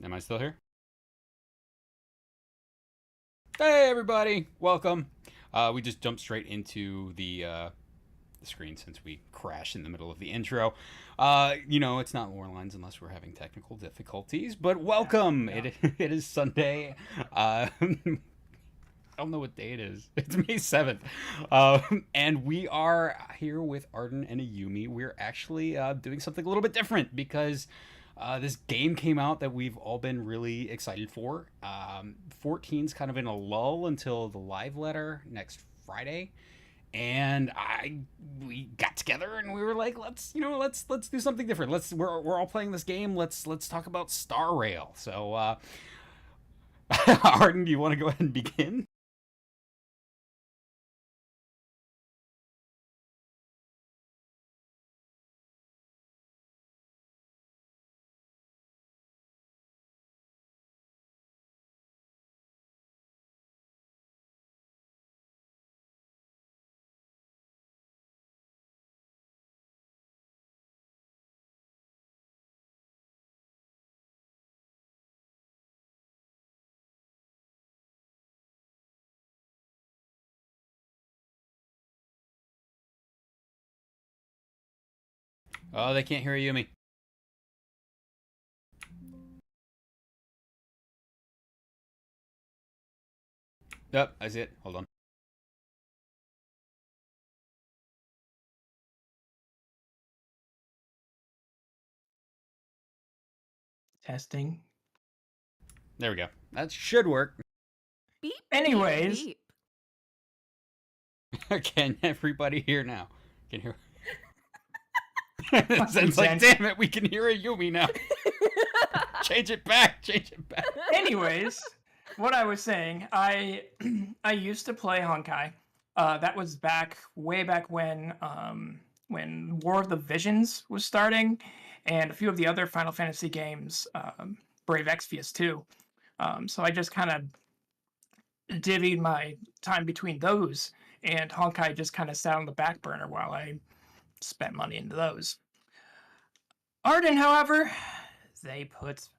Am I still here? Hey, everybody! Welcome. We just jumped straight into the screen since we crashed in the middle of the intro. It's not Lorelines unless we're having technical difficulties, but Yeah, welcome! yeah. It is Sunday. I don't know what day it is. It's May 7th. And we are here with Arden and Ayumi. We're actually doing something a little bit different because this game came out that we've all been really excited for. 14's kind of in a lull until the live letter next Friday. And we got together and we were like, let's do something different. We're all playing this game. Let's talk about Star Rail. So Arden, do you want to go ahead and begin? Oh, they can't hear Ayumi. Yep, I see it. Hold on. Testing. There we go. That should work. Beep, Anyways. beep, Can everybody hear now? Can hear. Fucking Zen's like, Zen. damn it, we can hear Ayumi now. Change it back. Change it back. Anyways, what I was saying, I I used to play Honkai. That was way back when War of the Visions was starting, and a few of the other Final Fantasy games, Brave Exvius too. So I just kind of divvied my time between those, and Honkai just kind of sat on the back burner while I spent money into those. Arden, however, they put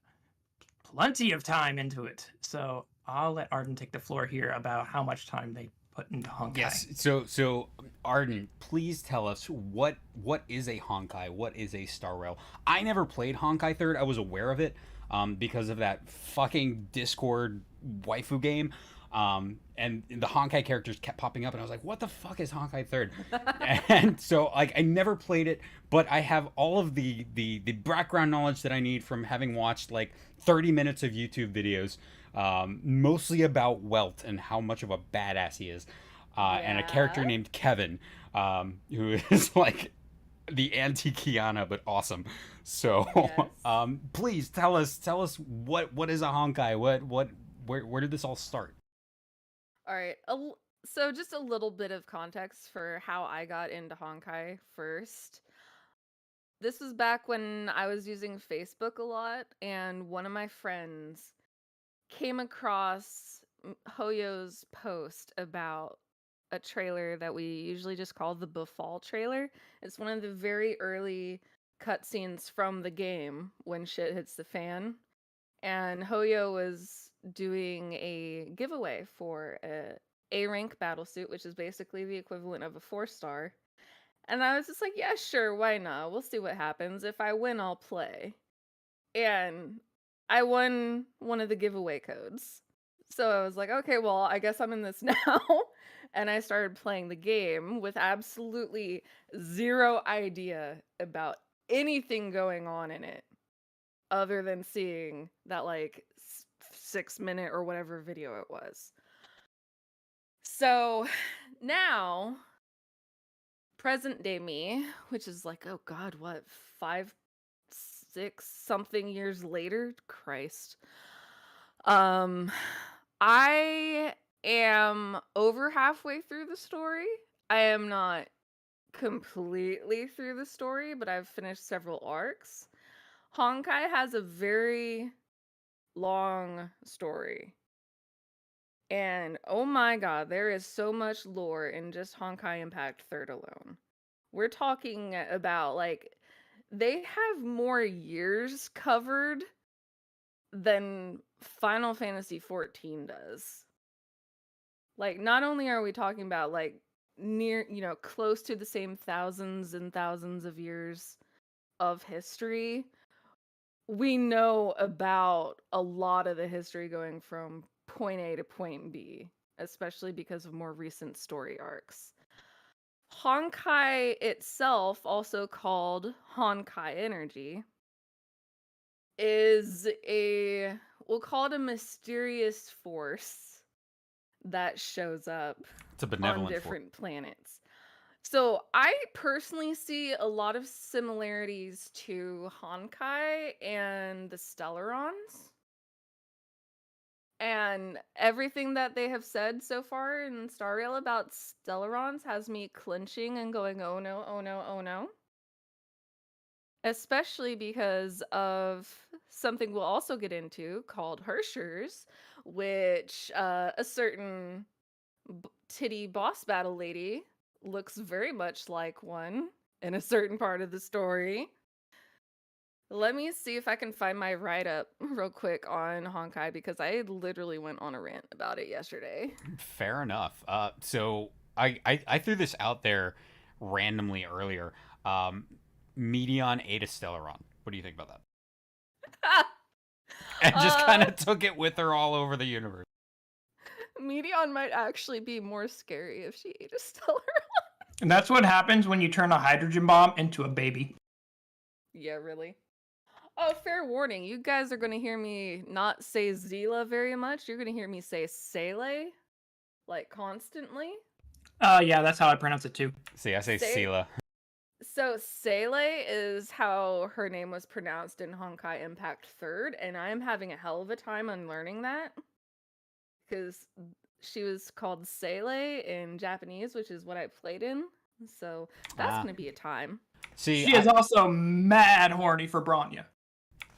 plenty of time into it. So I'll let Arden take the floor here about how much time they put into Honkai. Yes. So Arden, please tell us what is a Honkai? What is a Star Rail? I never played Honkai Third. I was aware of it because of that fucking Discord waifu game. And the Honkai characters kept popping up, and I was like, "What the fuck is Honkai Third?" And so, like, I never played it, but I have all of the background knowledge that I need from having watched like 30 minutes of YouTube videos, mostly about Welt and how much of a badass he is, and a character Yeah. named Kevin, who is like the anti Kiana but awesome. So, Yes. please tell us what is a Honkai? Where did this all start? All right. So just a little bit of context for how I got into Honkai first. This was back when I was using Facebook a lot, and one of my friends came across Hoyo's post about a trailer that we usually just call the Befall trailer. It's one of the very early cutscenes from the game when shit hits the fan. And Hoyo was doing a giveaway for a rank battlesuit, which is basically the equivalent of a 4-star. And I was just like, yeah, sure, why not? We'll see what happens. If I win, I'll play. And I won one of the giveaway codes. So I was like, okay, well, I guess I'm in this now. And I started playing the game with absolutely zero idea about anything going on in it other than seeing that like 6 minute or whatever video it was. So now, present day me, which is like, oh God, what, 5, 6 something years later? Christ. Um, I am over halfway through the story. I am not completely through the story, but I've finished several arcs. Honkai has a very long story. And oh my god, there is so much lore in just Honkai Impact Third alone. We're talking about like they have more years covered than Final Fantasy 14 does. Like, not only are we talking about like near, close to the same thousands and thousands of years of history, we know about a lot of the history going from point A to point B, especially because of more recent story arcs. Honkai itself, also called Honkai Energy, is we'll call it a mysterious force that shows up It's a on benevolent force. different planets. So I personally see a lot of similarities to Honkai and the Stellarons. And everything that they have said so far in Star Rail about Stellarons has me clenching and going, oh no, oh no, oh no. Especially because of something we'll also get into called Hershers, which a certain titty boss battle lady looks very much like one in a certain part of the story. Let me see if I can find my write-up real quick on Honkai because I literally went on a rant about it yesterday. Fair enough. So I threw this out there randomly earlier. Medion Ada Stellaron. What do you think about that? And just kind of took it with her all over the universe. Medion might actually be more scary if she ate a Stellaron. And that's what happens when you turn a hydrogen bomb into a baby. Yeah, really. Oh, fair warning. You guys are going to hear me not say Zila very much. You're going to hear me say Sele, like constantly. Yeah, that's how I pronounce it too. See, I say Sela. So Sele is how her name was pronounced in Honkai Impact 3rd, and I am having a hell of a time unlearning that. Because she was called Sele in Japanese, which is what I played in. So that's going to be a time. See, she is also mad horny for Bronya.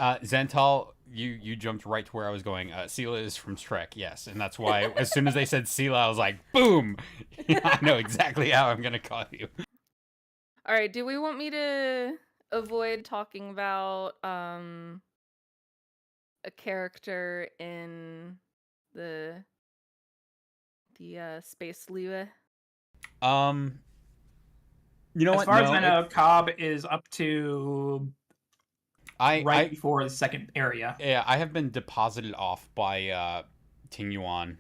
Zental, you jumped right to where I was going. Sela is from Shrek, yes, and that's why as soon as they said Sela, I was like, boom! I know exactly how I'm gonna call you. All right, do we want me to avoid talking about a character in the Space Liebe? You know as what? far as I know, Cobb is up to before the second area. Yeah, I have been deposited off by Ting Yuan.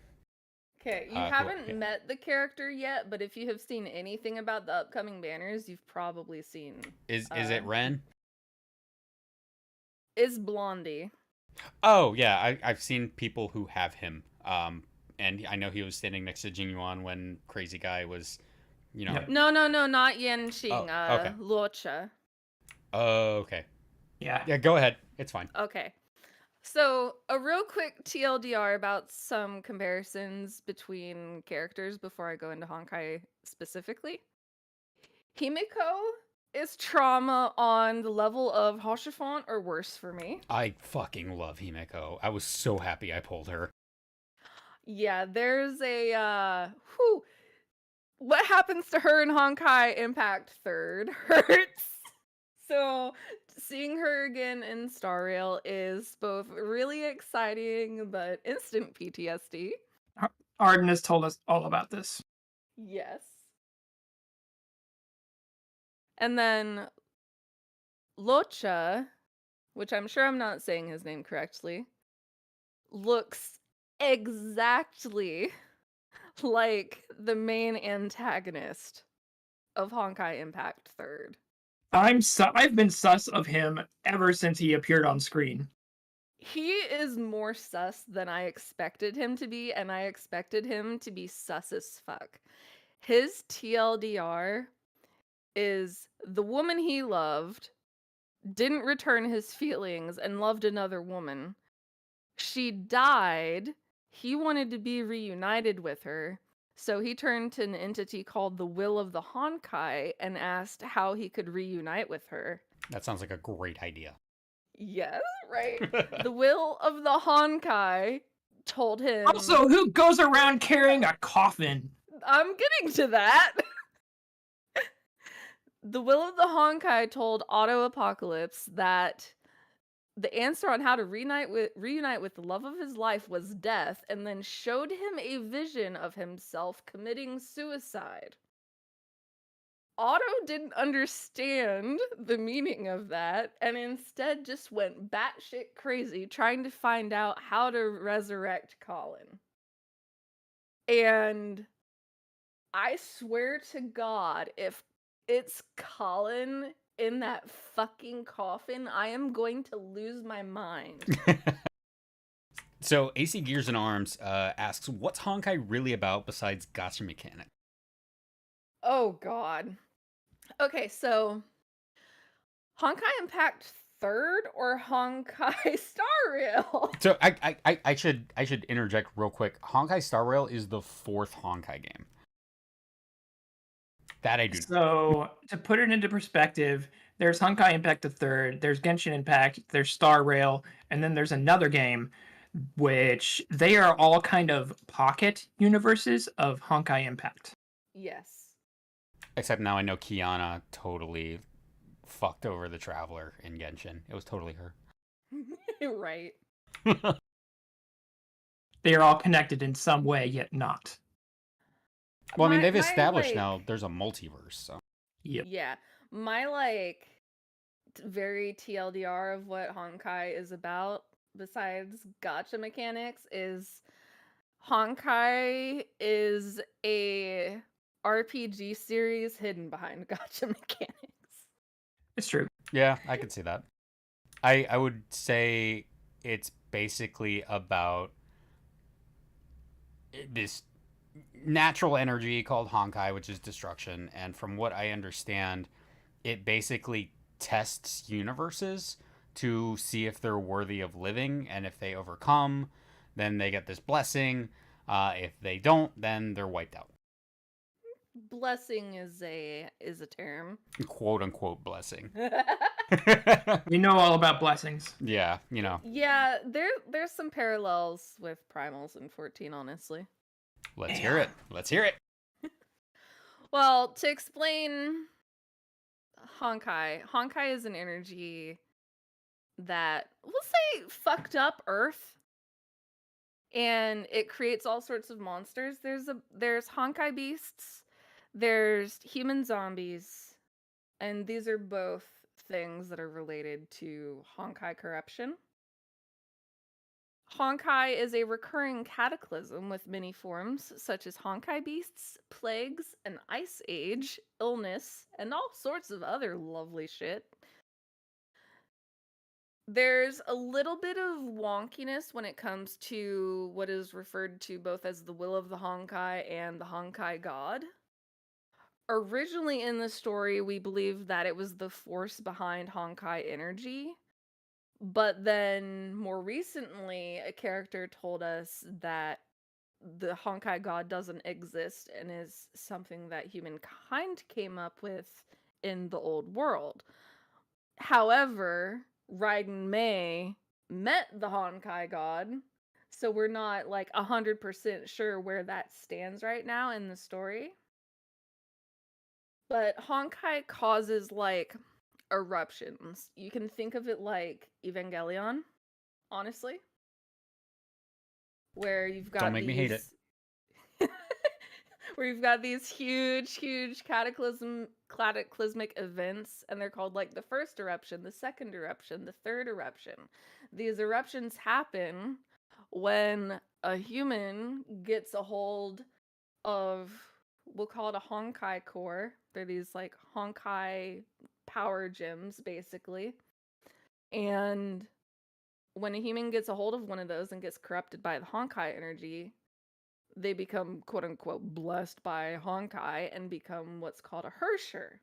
Okay, you haven't met the character yet, but if you have seen anything about the upcoming banners, you've probably seen. Is it Ren? Is Blondie. Oh yeah, I've seen people who have him. And I know he was standing next to Jing Yuan when Crazy Guy was, Yep. No, not Yan Xing. Okay. Luocha. Oh, okay. Yeah. Yeah, go ahead. It's fine. Okay. So, a real quick TLDR about some comparisons between characters before I go into Honkai specifically. Himiko is trauma on the level of Hoshifont or worse for me. I fucking love Himeko. I was so happy I pulled her. Yeah, there's a what happens to her in Honkai Impact 3rd hurts. So seeing her again in Star Rail is both really exciting but instant PTSD. Arden has told us all about this. Yes. And then Locha, which I'm sure I'm not saying his name correctly, looks exactly like the main antagonist of Honkai Impact 3rd. I've been sus of him ever since he appeared on screen. He is more sus than I expected him to be, and I expected him to be sus as fuck. His TLDR is the woman he loved didn't return his feelings and loved another woman. She died. He wanted to be reunited with her. So he turned to an entity called the Will of the Honkai and asked how he could reunite with her. That sounds like a great idea. Yes, right. The Will of the Honkai told him... Also, who goes around carrying a coffin? I'm getting to that. The Will of the Honkai told Auto Apocalypse that the answer on how to reunite with the love of his life was death, and then showed him a vision of himself committing suicide. Otto didn't understand the meaning of that and instead just went batshit crazy trying to find out how to resurrect Colin. And I swear to God, if it's Colin in that fucking coffin, I am going to lose my mind. So AC Gears and Arms asks, what's Honkai really about besides gacha mechanic? Oh God. Okay, so Honkai Impact 3rd or Honkai Star Rail? So I should interject real quick. Honkai Star Rail is the 4th Honkai game. That I do know. So to put it into perspective, there's Honkai Impact the Third, there's Genshin Impact, there's Star Rail, and then there's another game, which they are all kind of pocket universes of Honkai Impact. Yes. Except now I know Kiana totally fucked over the Traveler in Genshin. It was totally her. Right. They are all connected in some way, yet not. Well, I mean, they've My, established like, now there's a multiverse, so. Yep. Yeah. My, like, very TLDR of what Honkai is about, besides gacha mechanics, is Honkai is a RPG series hidden behind gacha mechanics. It's true. Yeah, I could see that. I would say it's basically about this natural energy called Honkai, which is destruction, and from what I understand, it basically tests universes to see if they're worthy of living, and if they overcome, then they get this blessing. If they don't, then they're wiped out. Blessing is a term. Quote unquote blessing. We know all about blessings. Yeah, you know. Yeah, there's some parallels with Primals in 14, honestly. Let's hear it. Let's hear it. Well, to explain Honkai is an energy that, we'll say, fucked up Earth. And it creates all sorts of monsters. There's Honkai beasts, there's human zombies, and these are both things that are related to Honkai corruption. Honkai is a recurring cataclysm with many forms, such as Honkai beasts, plagues, an ice age, illness, and all sorts of other lovely shit. There's a little bit of wonkiness when it comes to what is referred to both as the will of the Honkai and the Honkai god. Originally in the story, we believed that it was the force behind Honkai energy. But then more recently, a character told us that the Honkai god doesn't exist and is something that humankind came up with in the old world. However, Raiden Mei met the Honkai god, so we're not like 100% sure where that stands right now in the story. But Honkai causes like eruptions. You can think of it like Evangelion, honestly. Where you've got Don't make me hate it. where you've got these huge cataclysmic events, and they're called like the first eruption, the second eruption, the third eruption. These eruptions happen when a human gets a hold of, we'll call it a Honkai core. They're these like Honkai power gems, basically. And when a human gets a hold of one of those and gets corrupted by the Honkai energy, they become quote unquote blessed by Honkai and become what's called a Hersher.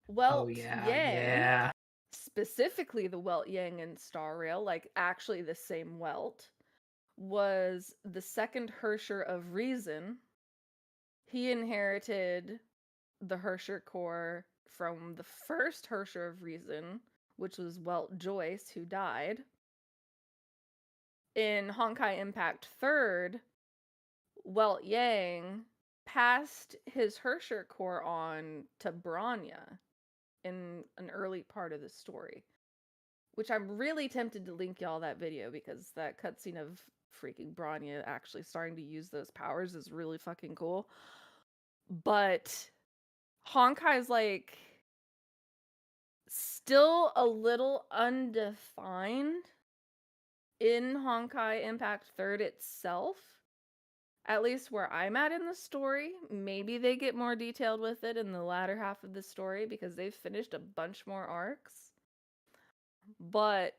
Welt Yang, specifically the Welt Yang in Star Rail, like actually the same Welt, was the second Hersher of Reason. He inherited the Hersher core from the first Hersher of Reason, which was Welt Joyce, who died. In Honkai Impact 3rd, Welt Yang passed his Hersher core on to Branya in an early part of the story. which I'm really tempted to link y'all that video because that cutscene of freaking Bronya actually starting to use those powers is really fucking cool. But Honkai's like still a little undefined in Honkai Impact 3rd itself. At least where I'm at in the story. Maybe they get more detailed with it in the latter half of the story because they've finished a bunch more arcs. But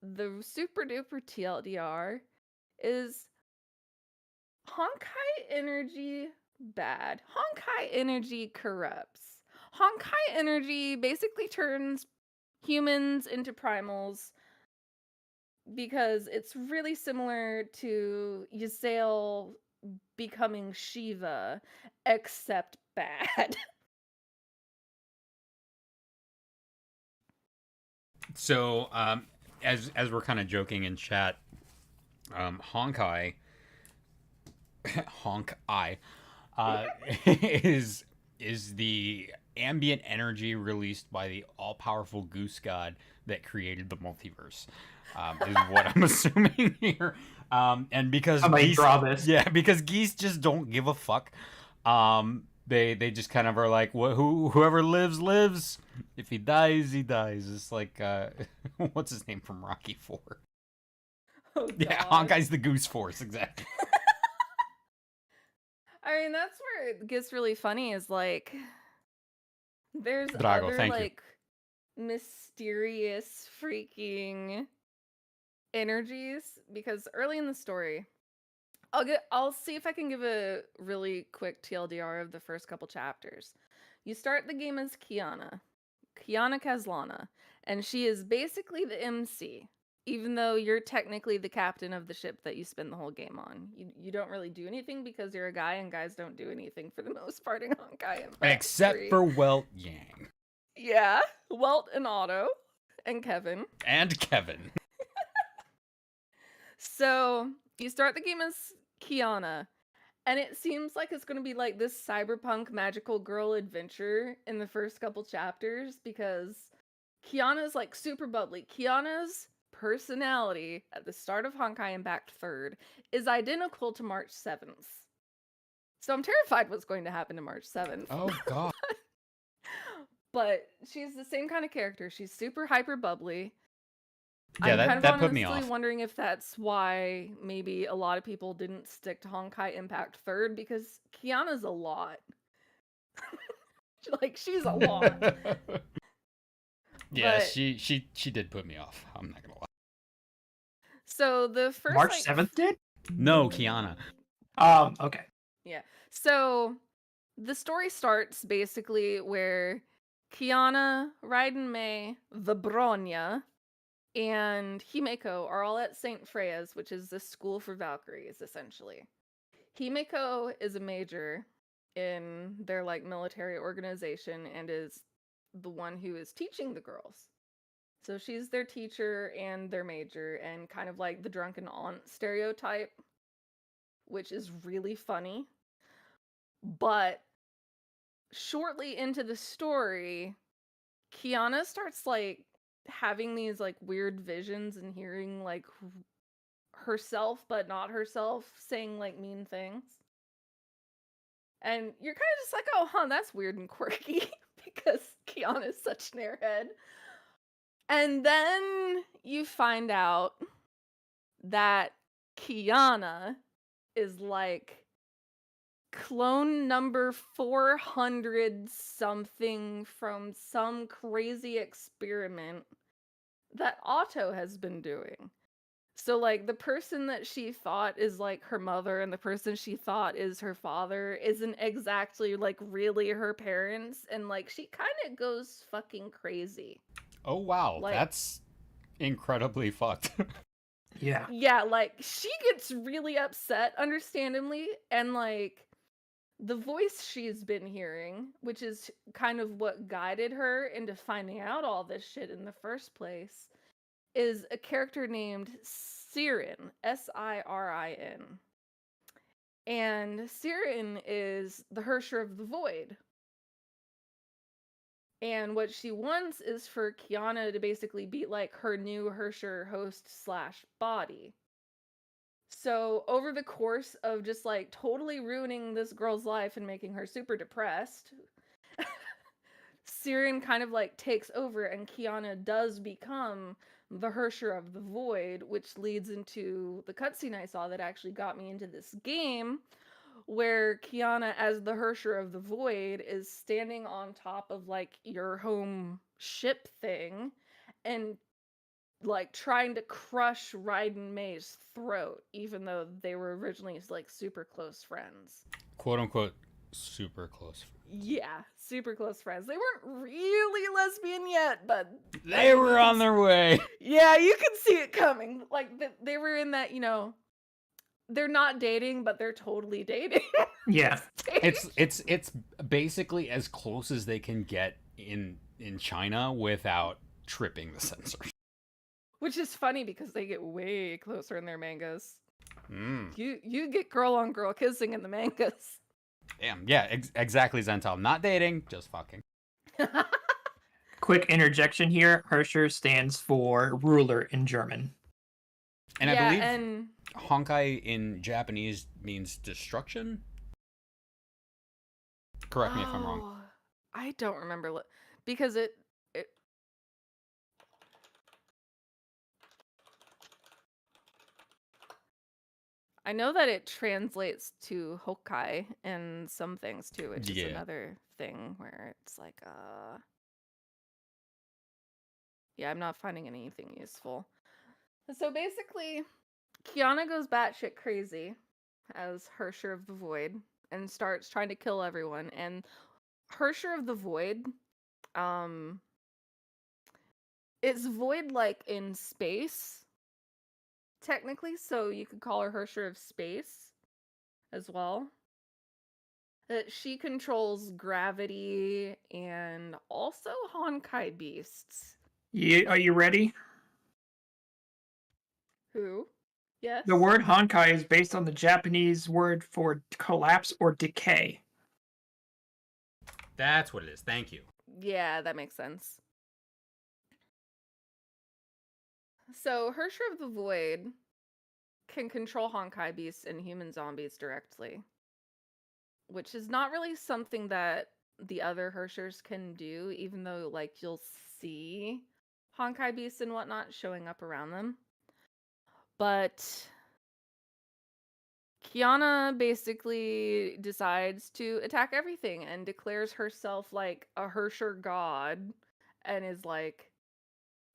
the super duper TLDR is Honkai energy bad. Honkai energy corrupts. Honkai energy basically turns humans into primals because it's really similar to Ysael becoming Shiva, except bad. So, as we're kind of joking in chat, Honkai, Honkai, is the ambient energy released by the all-powerful goose god that created the multiverse. Is what I'm assuming here. And because I might geese, draw this. yeah, because geese just don't give a fuck. They just kind of are like, whoever lives lives. If he dies, he dies. It's like what's his name from Rocky 4? Oh, Yeah, God. Honkai's the Goose Force, exactly. I mean, that's where it gets really funny is like there's Drago, other thank you. like mysterious freaking energies because early in the story I'll see if I can give a really quick TLDR of the first couple chapters. You start the game as Kiana Kazlana, and she is basically the MC, even though you're technically the captain of the ship that you spend the whole game on. You don't really do anything because you're a guy, and guys don't do anything for the most part in Honkai Impact Except 3. for Welt Yang. Yeah, Welt and Otto and Kevin. And Kevin. So you start the game as Kiana, and it seems like it's going to be like this cyberpunk magical girl adventure in the first couple chapters because Kiana's like super bubbly. Kiana's personality at the start of Honkai Impact 3rd is identical to March 7th. So I'm terrified what's going to happen to March 7th. Oh, God. But she's the same kind of character. She's super hyper bubbly. Yeah, I'm kind of that put me honestly off. wondering if that's why maybe a lot of people didn't stick to Honkai Impact 3rd because Kiana's a lot. Like, she's a lot. Yeah, But- she did put me off. I'm not gonna lie. So the first March 7th did? No, Kiana. Okay. So the story starts basically where Kiana, Raiden Mei, the Bronya, and Himeko are all at St. Freya's, which is the school for Valkyries, essentially. Himeko is a major in their like military organization and is the one who is teaching the girls. So she's their teacher and their major and kind of like the drunken aunt stereotype, which is really funny. But shortly into the story, Kiana starts like having these like weird visions and hearing like herself but not herself saying like mean things. And you're kind of just like, oh, huh, that's weird and quirky because Kiana's such an airhead. And then you find out that Kiana is like clone number 400 something from some crazy experiment that Otto has been doing. So like the person that she thought is like her mother and the person she thought is her father isn't exactly like really her parents, and like she kind of goes fucking crazy. Oh, wow. Like- That's incredibly fucked. Yeah. Yeah, like she gets really upset, understandably, and like the voice she's been hearing, which is kind of what guided her into finding out all this shit in the first place, is a character named Sirin, Sirin. And Sirin is the Hersher of the Void. And what she wants is for Kiana to basically be like her new Hersher host slash body. So over the course of just like totally ruining this girl's life and making her super depressed, Siren kind of like takes over and Kiana does become the Hersher of the Void, which leads into the cutscene I saw that actually got me into this game, where Kiana, as the Hersher of the Void, is standing on top of like your home ship thing and like trying to crush Raiden May's throat, even though they were originally like super close friends. Quote unquote, super close. Yeah, super close friends. They weren't really lesbian yet, but They were on their way. Yeah, you can see it coming. Like they were in that, they're not dating, but they're totally dating. Yeah. It's basically as close as they can get in China without tripping the censors. Which is funny because they get way closer in their mangas. Mm. You get girl on girl kissing in the mangas. Damn, yeah, exactly, Zental. Not dating, just fucking. Quick interjection here. Hersher stands for ruler in German. And Yeah, I believe and Honkai in Japanese means destruction. Correct me if I'm wrong. I don't remember because it I know that it translates to Honkai and some things too, which is Yeah. another thing where it's like yeah, I'm not finding anything useful. So basically, Kiana goes batshit crazy as Hersher of the Void and starts trying to kill everyone. And Hersher of the Void, it's void like in space, technically, so you could call her Hersher of Space as well. That she controls gravity and also Honkai beasts. Are you ready? Who? Yes. The word Honkai is based on the Japanese word for collapse or decay. That's what it is. Thank you. Yeah, that makes sense. So, Hersher of the Void can control Honkai beasts and human zombies directly, which is not really something that the other Hershers can do, even though, like, you'll see Honkai beasts and whatnot showing up around them. But Kiana basically decides to attack everything and declares herself like a Hersher god and is like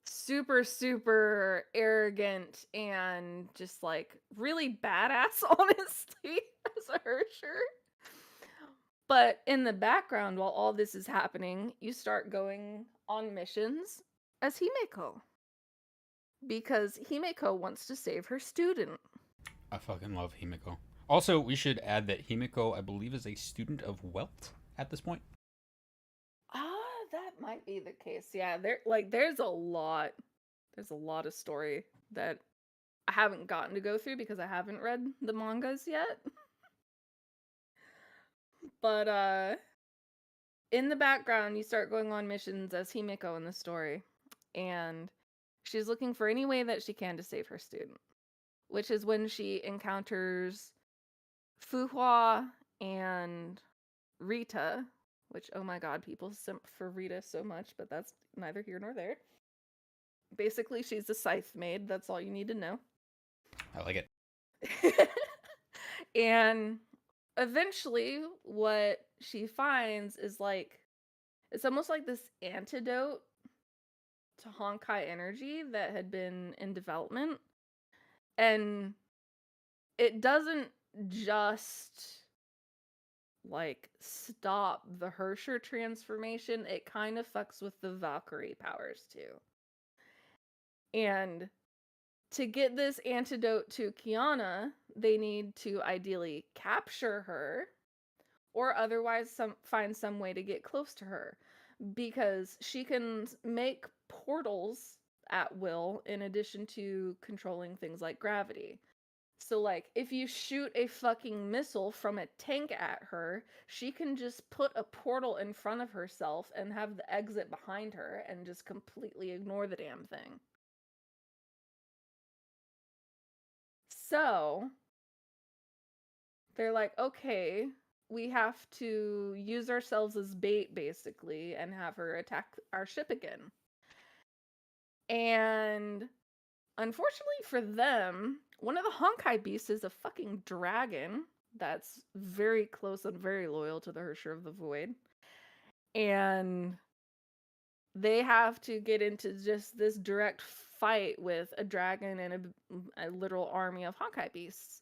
super, super arrogant and just like really badass, honestly, as a Hersher. But in the background, while all this is happening, you start going on missions as Himeko. Because Himeko wants to save her student. I fucking love Himeko. Also, we should add that Himeko, I believe, is a student of Welt at this point. That might be the case. Yeah, there's a lot of story that I haven't gotten to go through because I haven't read the mangas yet. But in the background, you start going on missions as Himeko in the story, and she's looking for any way that she can to save her student, which is when she encounters Fuhua and Rita, which, oh my god, people simp for Rita so much, but that's neither here nor there. Basically, she's a scythe maid. That's all you need to know. I like it. And eventually, what she finds is like, it's almost like this antidote to Honkai energy that had been in development. And it doesn't just like stop the Hersher transformation, it kind of fucks with the Valkyrie powers too. And to get this antidote to Kiana, they need to ideally capture her or otherwise find some way to get close to her, because she can make portals at will in addition to controlling things like gravity. So, like, if you shoot a fucking missile from a tank at her, she can just put a portal in front of herself and have the exit behind her and just completely ignore the damn thing. So, they're like, okay, we have to use ourselves as bait, basically, and have her attack our ship again. And unfortunately for them, one of the Honkai beasts is a fucking dragon that's very close and very loyal to the Hersher of the Void. And they have to get into just this direct fight with a dragon and a literal army of Honkai beasts.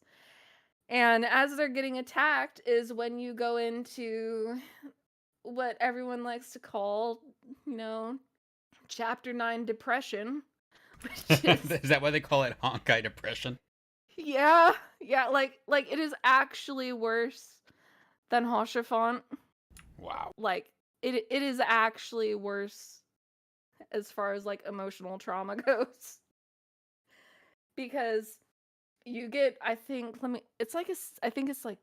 And as they're getting attacked is when you go into what everyone likes to call, Chapter 9 depression. Which is, Is that why they call it Honkai depression? yeah, like it is actually worse than Hauschiffant. Wow. Like it is actually worse as far as like emotional trauma goes. Because you get, I think it's like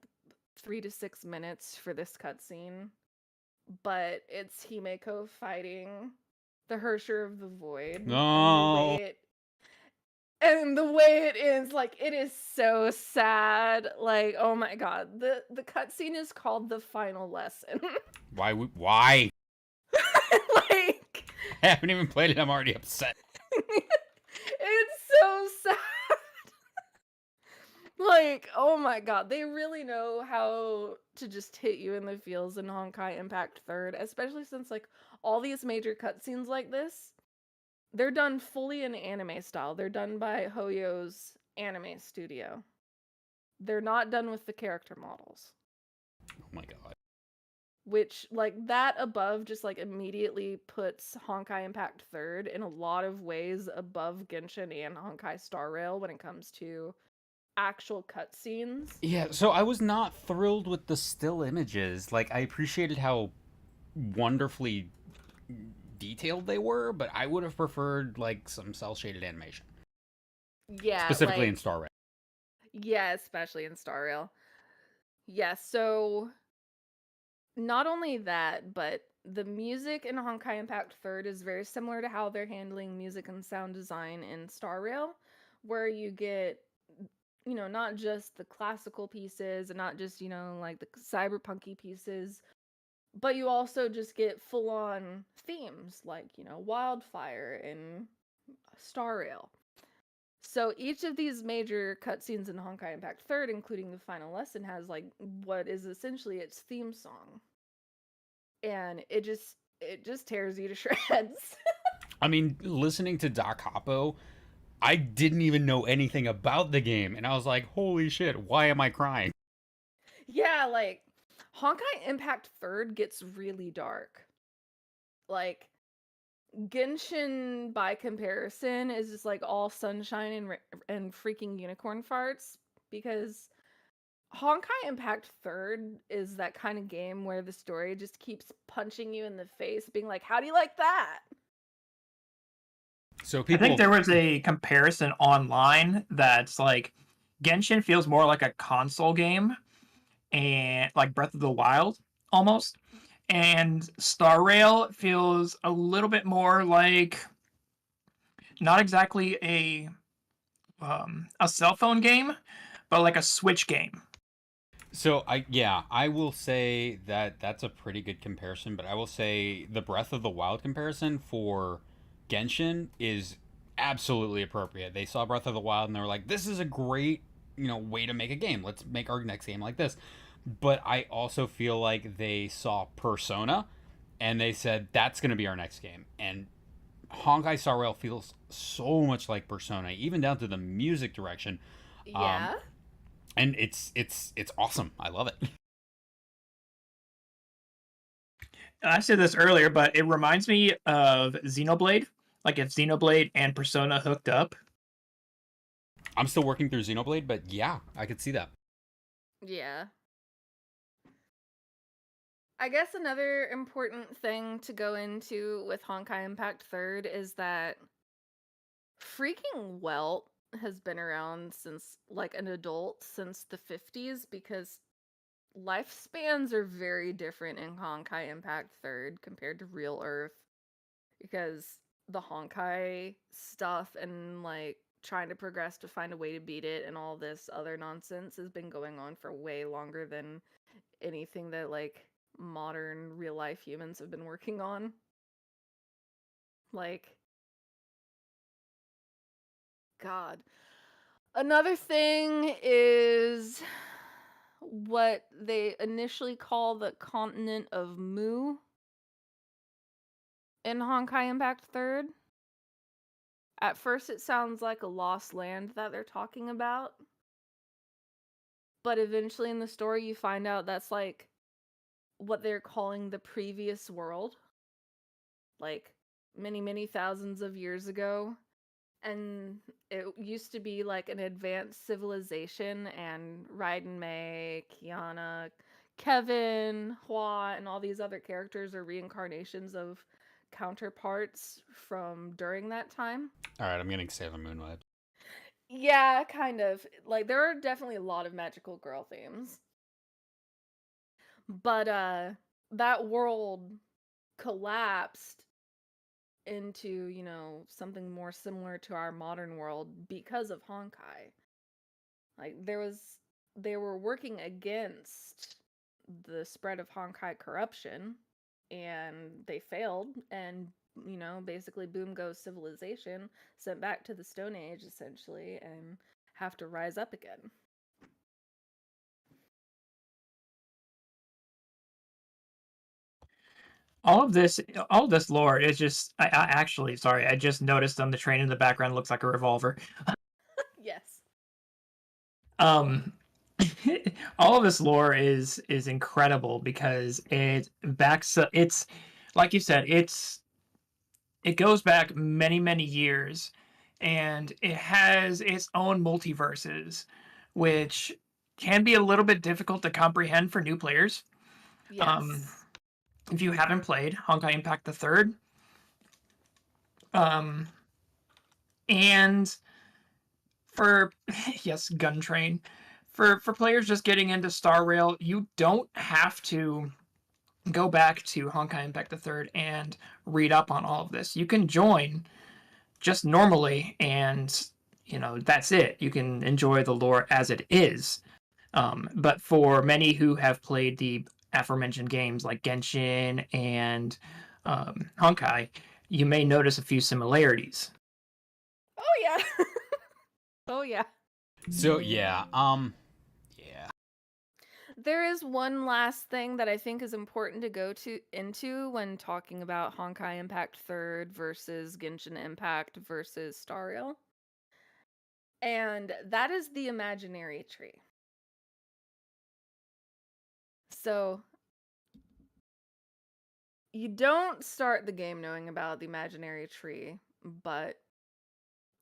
3 to 6 minutes for this cutscene, but it's Himeko fighting the Hersher of the Void. No. And the way it ends, like, it is so sad. Like, oh my god. The cutscene is called The Final Lesson. Why? Like, I haven't even played it. I'm already upset. it's so sad. Like, oh my god. They really know how to just hit you in the feels in Honkai Impact 3rd, especially since, like, all these major cutscenes like this, they're done fully in anime style. They're done by Hoyo's anime studio. They're not done with the character models. Oh my god. Which, like, that above just, like, immediately puts Honkai Impact 3rd in a lot of ways above Genshin and Honkai Star Rail when it comes to actual cutscenes. Yeah, so I was not thrilled with the still images. Like, I appreciated how wonderfully detailed they were, but I would have preferred, like, some cel-shaded animation. Yeah, Specifically like, in Star Rail. Yeah, especially in Star Rail. Yeah, so not only that, but the music in Honkai Impact 3rd is very similar to how they're handling music and sound design in Star Rail, where you get, not just the classical pieces and not just, like the cyberpunky pieces, but you also just get full-on themes like, Wildfire and Star Rail. So each of these major cutscenes in Honkai Impact 3rd, including the final lesson, has like what is essentially its theme song. And it just tears you to shreds. I mean, listening to Doc Hoppo, I didn't even know anything about the game, and I was like, holy shit, why am I crying? Yeah, like Honkai Impact 3rd gets really dark. Like Genshin, by comparison, is just like all sunshine and freaking unicorn farts, because Honkai Impact 3rd is that kind of game where the story just keeps punching you in the face, being like, how do you like that? So I think there was a comparison online that's like Genshin feels more like a console game and like Breath of the Wild almost. And Star Rail feels a little bit more like not exactly a cell phone game, but like a Switch game. So I will say that that's a pretty good comparison, but I will say the Breath of the Wild comparison for Genshin is absolutely appropriate. They saw Breath of the Wild and they were like, this is a great, way to make a game. Let's make our next game like this. But I also feel like they saw Persona and they said that's going to be our next game. And Honkai Star Rail feels so much like Persona, even down to the music direction. Yeah. And it's awesome. I love it. I said this earlier, but it reminds me of Xenoblade. Like if Xenoblade and Persona hooked up. I'm still working through Xenoblade, but yeah, I could see that. Yeah. I guess another important thing to go into with Honkai Impact 3rd is that freaking Welt has been around since, like, an adult since the 50s, because lifespans are very different in Honkai Impact Third compared to Real Earth, because the Honkai stuff and, like, trying to progress to find a way to beat it and all this other nonsense has been going on for way longer than anything that, like, modern real life humans have been working on. Like, God. Another thing is what they initially call the continent of Mu in Honkai Impact Third. At first, it sounds like a lost land that they're talking about. But eventually in the story, you find out that's like what they're calling the previous world. Like many, many thousands of years ago. And it used to be like an advanced civilization, and Raiden Mei, Kiana, Kevin, Hua, and all these other characters are reincarnations of counterparts from during that time. All right, I'm getting Sailor Moon vibes. Yeah, kind of. Like, there are definitely a lot of magical girl themes. But that world collapsed into, you know, something more similar to our modern world because of Honkai. Like, they were working against the spread of Honkai corruption, and they failed, and, you know, basically boom goes civilization, sent back to the Stone Age, essentially, and have to rise up again. All of this lore is just. I actually, sorry, I just noticed on the train in the background looks like a revolver. Yes. All of this lore is incredible because it backs up. It's like you said. It goes back many, many years, and it has its own multiverses, which can be a little bit difficult to comprehend for new players. Yes. If you haven't played Honkai Impact the Third, and for yes, Gun Train, for players just getting into Star Rail, you don't have to go back to Honkai Impact the Third and read up on all of this. You can join just normally, and you know that's it. You can enjoy the lore as it is. But for many who have played the aforementioned games like Genshin and Honkai, you may notice a few similarities. Oh yeah. Oh yeah. So yeah, yeah. There is one last thing that I think is important to go into when talking about Honkai Impact Third versus Genshin Impact versus Star Rail. And that is the imaginary tree. So you don't start the game knowing about the imaginary tree, but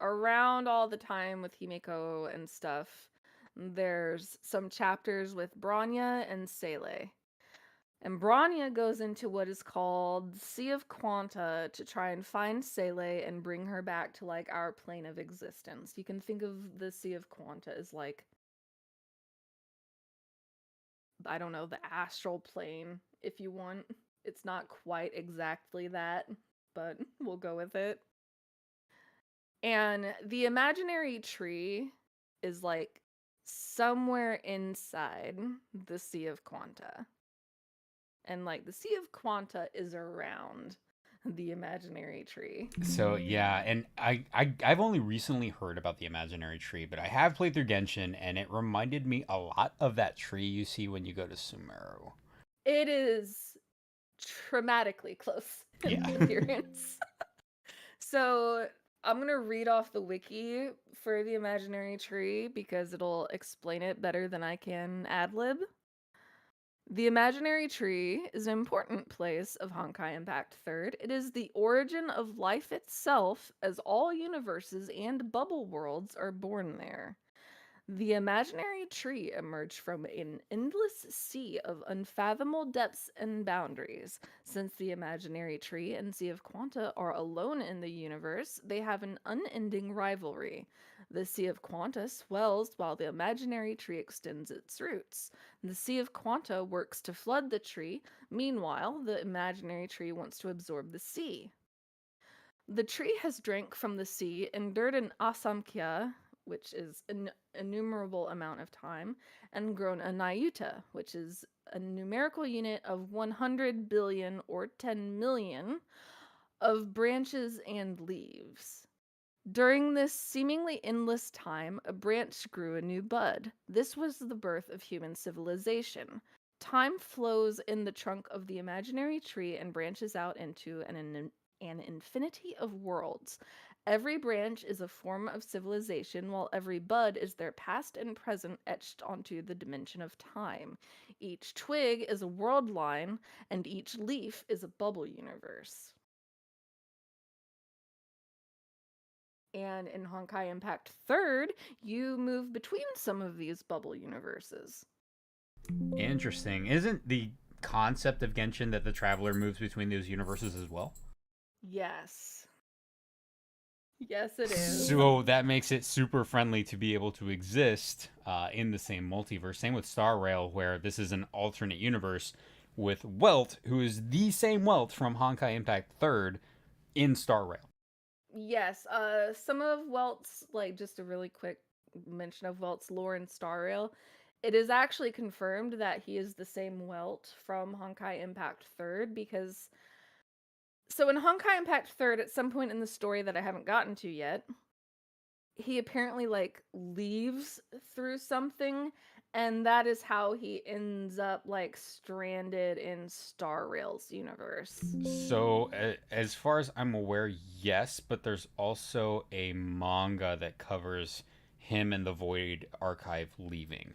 around all the time with Himeko and stuff, there's some chapters with Bronya and Seele. And Bronya goes into what is called Sea of Quanta to try and find Seele and bring her back to, like, our plane of existence. You can think of the Sea of Quanta as, like, I don't know, the astral plane, if you want. It's not quite exactly that, but we'll go with it. And the imaginary tree is, like, somewhere inside the Sea of Quanta. And, like, the Sea of Quanta is around the imaginary tree. So yeah, and I've only recently heard about the imaginary tree, but I have played through Genshin, and it reminded me a lot of that tree you see when you go to Sumeru. It is traumatically close in Yeah. appearance. So I'm going to read off the wiki for the imaginary tree because it'll explain it better than I can ad-lib. The imaginary tree is an important place of Honkai Impact Third. It is the origin of life itself, as all universes and bubble worlds are born there. The imaginary tree emerged from an endless sea of unfathomable depths and boundaries. Since the imaginary tree and Sea of Quanta are alone in the universe, they have an unending rivalry. The Sea of Quanta swells while the imaginary tree extends its roots. The Sea of Quanta works to flood the tree. Meanwhile, the imaginary tree wants to absorb the sea. The tree has drank from the sea, endured an asamkhya, which is an innumerable amount of time, and grown a nayuta, which is a numerical unit of 100 billion or 10 million of branches and leaves. During this seemingly endless time, a branch grew a new bud. This was the birth of human civilization. Time flows in the trunk of the imaginary tree and branches out into an infinity of worlds. Every branch is a form of civilization, while every bud is their past and present etched onto the dimension of time. Each twig is a world line, and each leaf is a bubble universe. And in Honkai Impact 3rd, you move between some of these bubble universes. Interesting. Isn't the concept of Genshin that the traveler moves between those universes as well? Yes. Yes, it is. So that makes it super friendly to be able to exist in the same multiverse. Same with Star Rail, where this is an alternate universe with Welt, who is the same Welt from Honkai Impact 3rd in Star Rail. Yes, some of Welt's, like, just a really quick mention of Welt's lore in Star Rail. It is actually confirmed that he is the same Welt from Honkai Impact 3rd because... So in Honkai Impact 3rd, at some point in the story that I haven't gotten to yet, he apparently, like, leaves through something, and that is how he ends up, like, stranded in Star Rail's universe. So, as far as I'm aware, yes, but there's also a manga that covers him and the Void Archive leaving.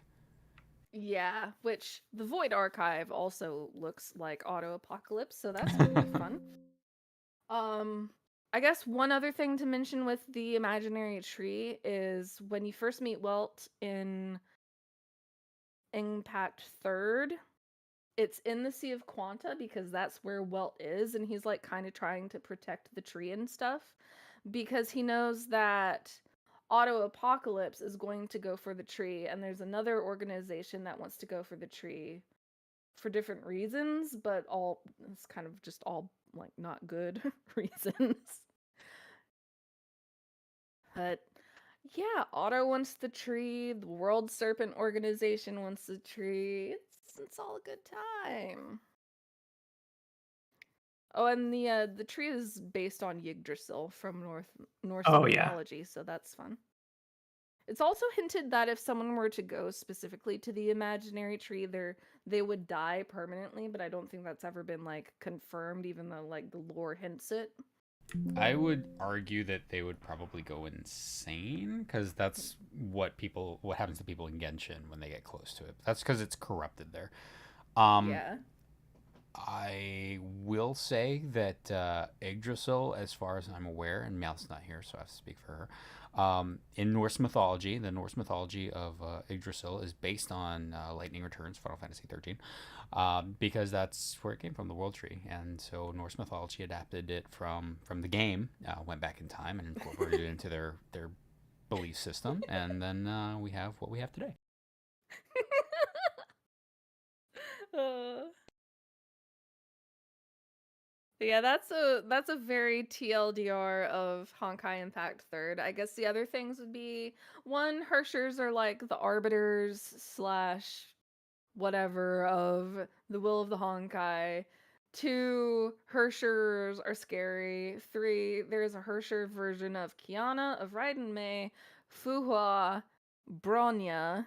Yeah, which the Void Archive also looks like Auto Apocalypse, so that's really fun. I guess one other thing to mention with the imaginary tree is when you first meet Welt in Impact 3rd, it's in the Sea of Quanta because that's where Welt is, and he's like kind of trying to protect the tree and stuff because he knows that Auto Apocalypse is going to go for the tree, and there's another organization that wants to go for the tree for different reasons, but it's kind of just all like not good reasons. But yeah, Otto wants the tree, the World Serpent Organization wants the tree. It's all a good time. Oh, and the tree is based on Yggdrasil from Norse mythology, so that's fun. It's also hinted that if someone were to go specifically to the imaginary tree, they would die permanently, but I don't think that's ever been like confirmed, even though like the lore hints it. I would argue that they would probably go insane because that's what happens to people in Genshin when they get close to it. That's because it's corrupted there. Yeah. I will say that Yggdrasil, as far as I'm aware, and Meowth's not here, so I have to speak for her. In Norse mythology, the Norse mythology of Yggdrasil is based on Lightning Returns, Final Fantasy 13, because that's where it came from, the World Tree. And so Norse mythology adapted it from the game, went back in time and incorporated it into their belief system, and then we have what we have today. Yeah, that's a very TLDR of Honkai Impact 3rd. I guess the other things would be, one, Hershers are like the arbiters / whatever of the will of the Honkai. 2, Hershers are scary. 3, there's a Hersher version of Kiana, of Raiden Mei, Fuhua, Bronya,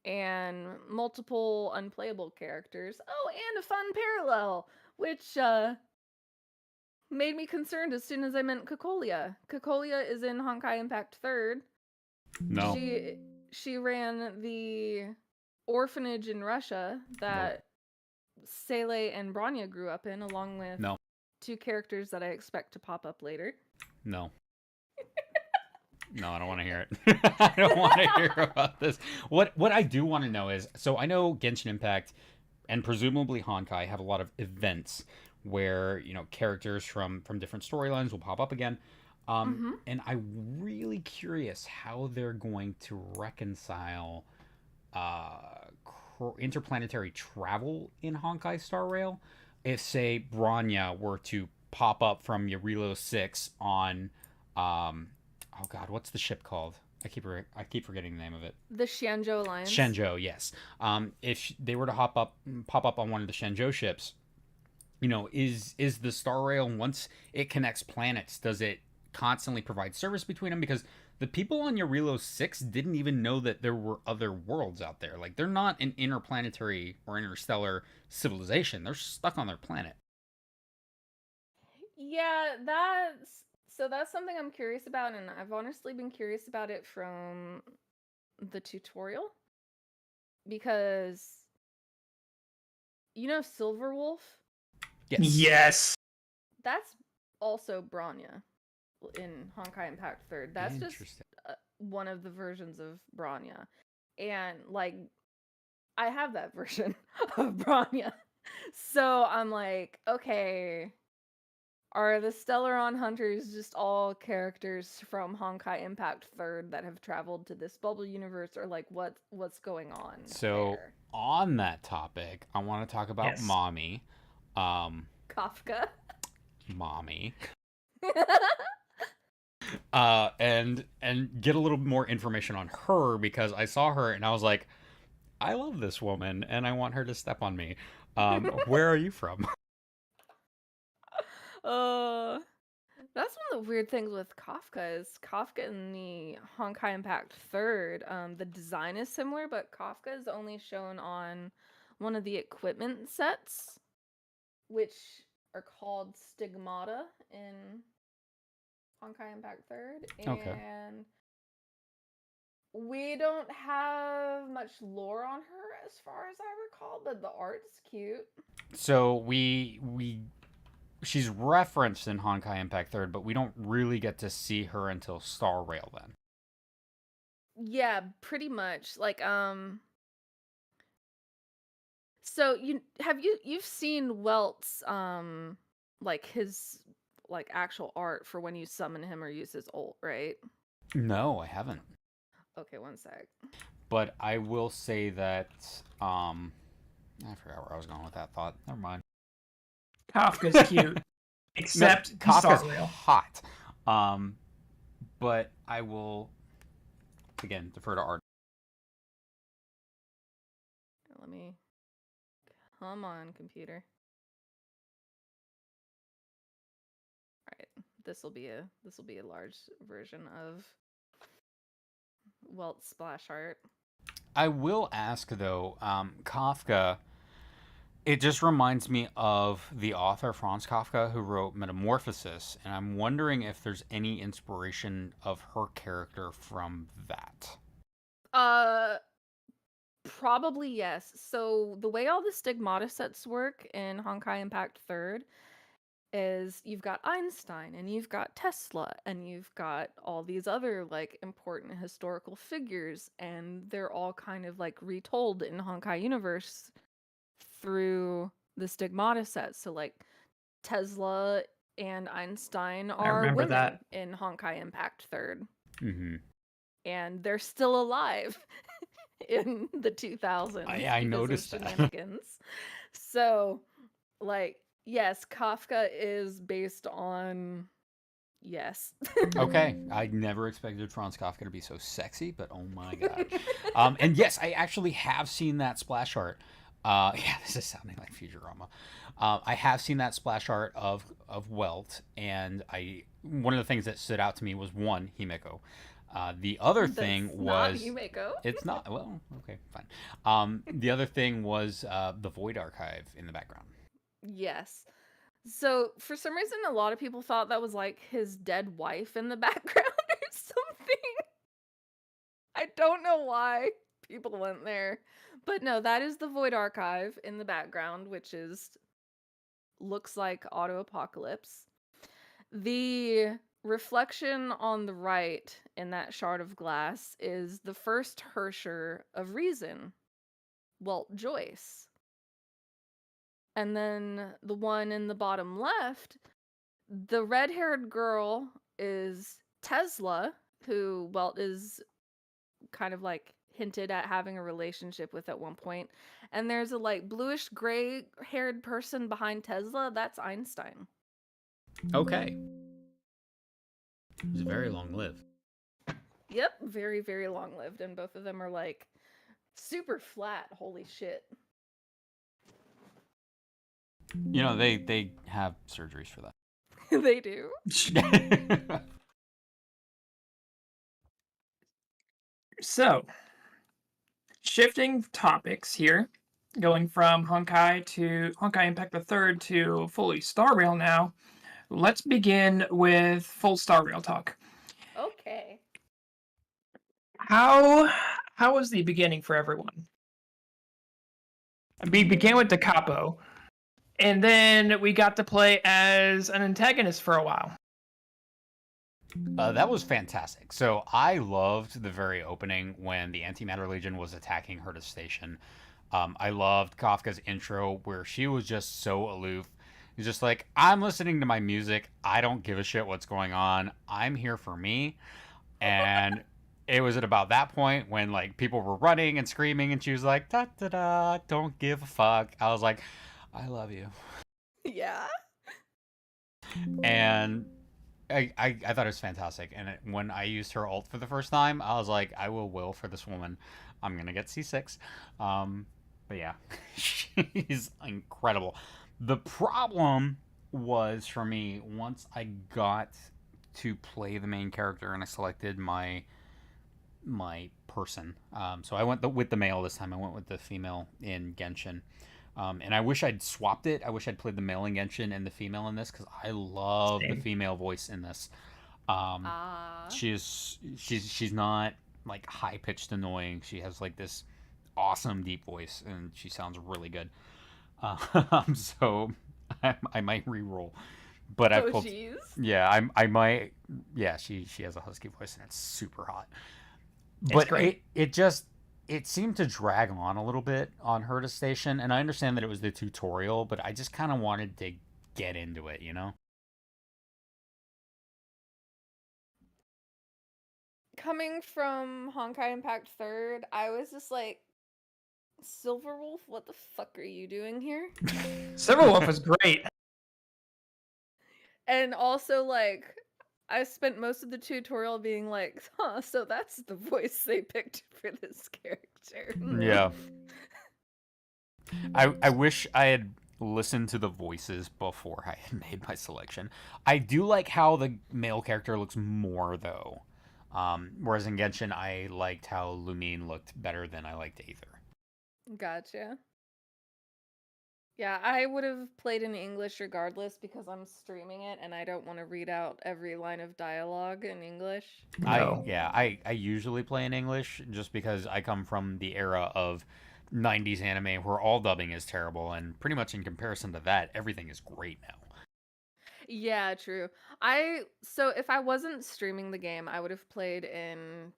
and multiple unplayable characters. Oh, and a fun parallel, which made me concerned as soon as I meant Cocolia. Cocolia is in Honkai Impact 3rd. No. She ran the orphanage in Russia that Sele and Bronya grew up in, along with 2 characters that I expect to pop up later. No. No, I don't want to hear it. I don't want to hear about this. What I do want to know is, so I know Genshin Impact and presumably Honkai have a lot of events where characters from different storylines will pop up again. Mm-hmm. And I'm really curious how they're going to reconcile uh, interplanetary travel in Honkai Star Rail. If, say, Bronya were to pop up from Yarilo 6 on, oh god, what's the ship called? I keep forgetting the name of it. The Xianzhou Alliance. Shenzhou, yes. If they were to pop up on one of the Shenzhou ships, is the Star Rail, once it connects planets, does it constantly provide service between them? Because the people on Yarilo 6 didn't even know that there were other worlds out there. Like, they're not an interplanetary or interstellar civilization. They're stuck on their planet. Yeah, that's something I'm curious about, and I've honestly been curious about it from the tutorial. Because Silverwolf? Yes. Yes. That's also Bronya in Honkai Impact 3rd. That's just Interesting. one of the versions of Bronya. And, like, I have that version of Bronya. So I'm like, okay, are the Stellaron Hunters just all characters from Honkai Impact 3rd that have traveled to this bubble universe, or like what's going on So there? on that topic, I want to talk about Yes. Mommy. Kafka. Mommy. And get a little more information on her, because I saw her and I was like, I love this woman and I want her to step on me. Where are you from? That's one of the weird things with Kafka is Kafka in the Honkai Impact 3rd. The design is similar, but Kafka is only shown on one of the equipment sets, which are called Stigmata in Honkai Impact 3rd. Okay. And we don't have much lore on her as far as I recall, but the art's cute. So she's referenced in Honkai Impact 3rd, but we don't really get to see her until Star Rail then. Yeah, pretty much. Like, so you've seen Welt's like his like actual art for when you summon him or use his ult, right? No, I haven't. Okay, one sec. But I will say that I forgot where I was going with that thought. Never mind. Kafka's cute. Except Kafka's Star Rail. hot. But I will again defer to art. Let me come on, computer. All right, this will be a large version of Welt's splash art. I will ask though, Kafka. It just reminds me of the author Franz Kafka, who wrote Metamorphosis, and I'm wondering if there's any inspiration of her character from that. Probably yes. So the way all the stigmata sets work in Honkai Impact 3rd is you've got Einstein and you've got Tesla and you've got all these other like important historical figures, and they're all kind of like retold in Honkai universe through the stigmata set. So like Tesla and Einstein are remember women that. in Honkai Impact 3rd. Mm-hmm. And they're still alive in the 2000s. I because of noticed that. shenanigans. So, like, yes, Kafka is based on yes. Okay, I never expected Franz Kafka to be so sexy, but oh my god. And yes, I actually have seen that splash art. Yeah, this is sounding like Futurama. I have seen that splash art of Welt, and one of the things that stood out to me was one, Himeko. The other thing was not Himeko. It's not. Well, okay, fine. The other thing was the Void Archive in the background. Yes. So for some reason, a lot of people thought that was like his dead wife in the background or something. I don't know why people went there, but no, that is the Void Archive in the background, which looks like Auto Apocalypse. The reflection on the right in that shard of glass is the first Hersher of reason, Walt Joyce. And then the one in the bottom left, the red-haired girl is Tesla, who Walt is kind of like hinted at having a relationship with at one point. And there's a like bluish gray haired person behind Tesla. That's Einstein. Okay. He's very long lived. Yep, very, very long lived. And both of them are like super flat. Holy shit. You know, they have surgeries for that. They do. So, shifting topics here, going from Honkai Impact the Third to fully Star Rail now. Let's begin with full Star Rail talk. Okay. How was the beginning for everyone? We began with the capo, and then we got to play as an antagonist for a while. That was fantastic. So I loved the very opening when the Antimatter Legion was attacking Herta Station. I loved Kafka's intro where she was just so aloof. He's just like, I'm listening to my music. I don't give a shit what's going on. I'm here for me. And it was at about that point when like people were running and screaming and she was like, da da da, don't give a fuck. I was like, I love you. Yeah. And I thought it was fantastic. And when I used her ult for the first time, I was like, I will for this woman. I'm going to get C6. But yeah, she's incredible. The problem was for me, once I got to play the main character and I selected my person. So I went with the male this time. I went with the female in Genshin. And I wish I'd swapped it. I wish I'd played the male in Genshin and the female in this because I love the female voice in this. She's not like high pitched annoying. She has like this awesome deep voice and she sounds really good. So I might re-roll, but I pulled. Jeez. Yeah, I might. Yeah, she has a husky voice and it's super hot. It's But great. it seemed to drag on a little bit on Herta Station, and I understand that it was the tutorial, but I just kind of wanted to get into it, you know? Coming from Honkai Impact Third, I was just like, Silverwolf, what the fuck are you doing here? Silverwolf was great. And also, like, I spent most of the tutorial being like, huh, so that's the voice they picked for this character. Yeah. I wish I had listened to the voices before I had made my selection. I do like how the male character looks more, though. Whereas in Genshin, I liked how Lumine looked better than I liked Aether. Gotcha. Yeah, I would have played in English regardless because I'm streaming it and I don't want to read out every line of dialogue in English. No. I usually play in English just because I come from the era of 90s anime where all dubbing is terrible, and pretty much in comparison to that, everything is great now. Yeah, true. So if I wasn't streaming the game, I would have played in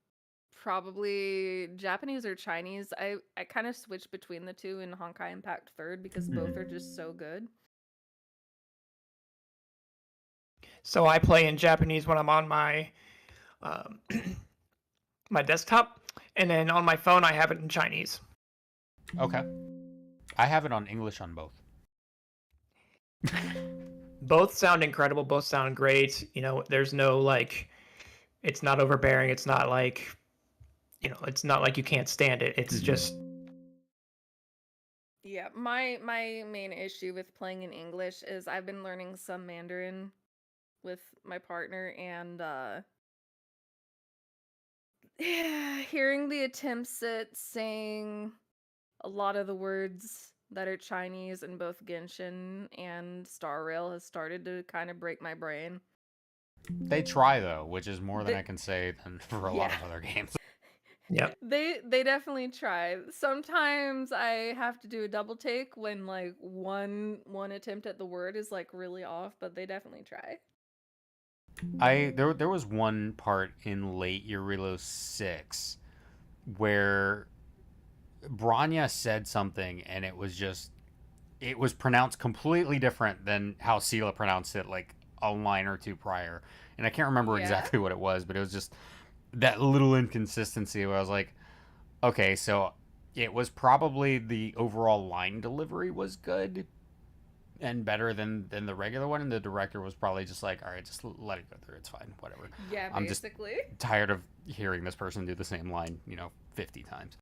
probably Japanese or Chinese. I kind of switched between the two in Honkai Impact Third because both are just so good. So I play in Japanese when I'm on my my desktop, and then on my phone I have it in Chinese. Okay. I have it on English on both. Both sound incredible. Both sound great. You know, there's no like, it's not overbearing. It's not like, you know, it's not like you can't stand it. It's just. Yeah, my main issue with playing in English is I've been learning some Mandarin with my partner, and hearing the attempts at saying a lot of the words that are Chinese in both Genshin and Star Rail has started to kind of break my brain. They try though, which is more than I can say than for a lot of other games. Yep. They definitely try. Sometimes I have to do a double take when like one attempt at the word is like really off, but they definitely try. There was one part in late Eurilo 6 where Branya said something and it was pronounced completely different than how Sela pronounced it like a line or two prior. And I can't remember Yeah. exactly what it was, but it was just that little inconsistency where I was like, okay, so it was probably the overall line delivery was good and better than the regular one, and the director was probably just like, all right, just let it go through, it's fine, whatever. Yeah, I'm just basically. tired of hearing this person do the same line 50 times.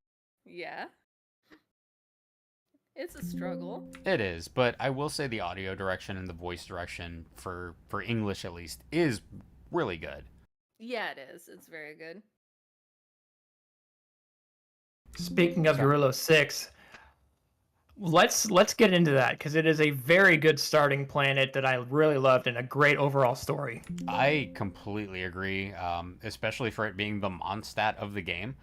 Yeah. It's a struggle. It is, but I will say the audio direction and the voice direction for English at least is really good. Yeah, it is. It's very good. Speaking of So- Eurilo 6, let's get into that because it is a very good starting planet that I really loved and a great overall story. I completely agree, especially for it being the Mondstadt of the game.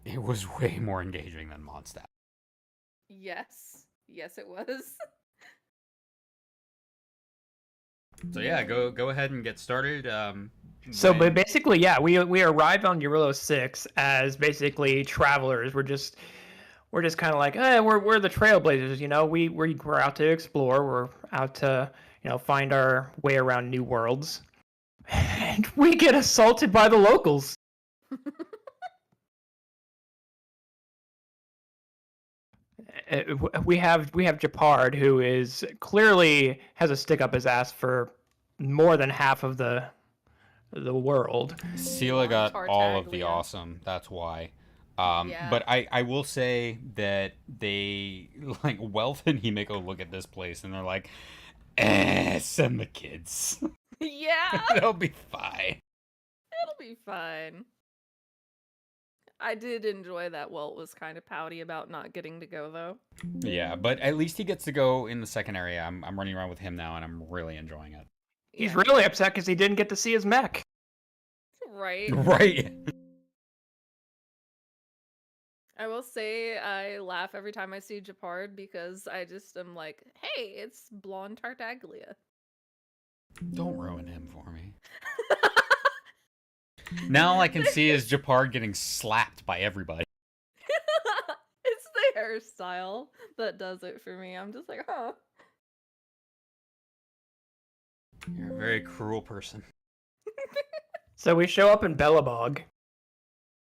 It was way more engaging than Mondstadt. Yes. Yes, it was. So yeah, go ahead and get started. So, when- but basically, yeah, we arrived on Eurilo 6 as basically travelers. We're just kind of like, we're the trailblazers, you know. We're out to explore. We're out to find our way around new worlds, and we get assaulted by the locals. We have Japard, who is clearly has a stick up his ass for more than half of the world. Sela got all of the Tartaglia. awesome. That's why. Yeah. But I will say that they like Wealth and Himeko look at this place and they're like, send the kids. Yeah. They'll be fine. It'll be fine. I did enjoy that Walt was kind of pouty about not getting to go, though. Yeah, but at least he gets to go in the second area. I'm running around with him now, and I'm really enjoying it. He's Yeah. really upset because he didn't get to see his mech. Right. Right. I will say I laugh every time I see Japard because I just am like, hey, it's blonde Tartaglia. Don't ruin him for me. Now all I can see is Japard getting slapped by everybody. It's the hairstyle that does it for me. I'm just like, huh. You're a very cruel person. So we show up in Belobog,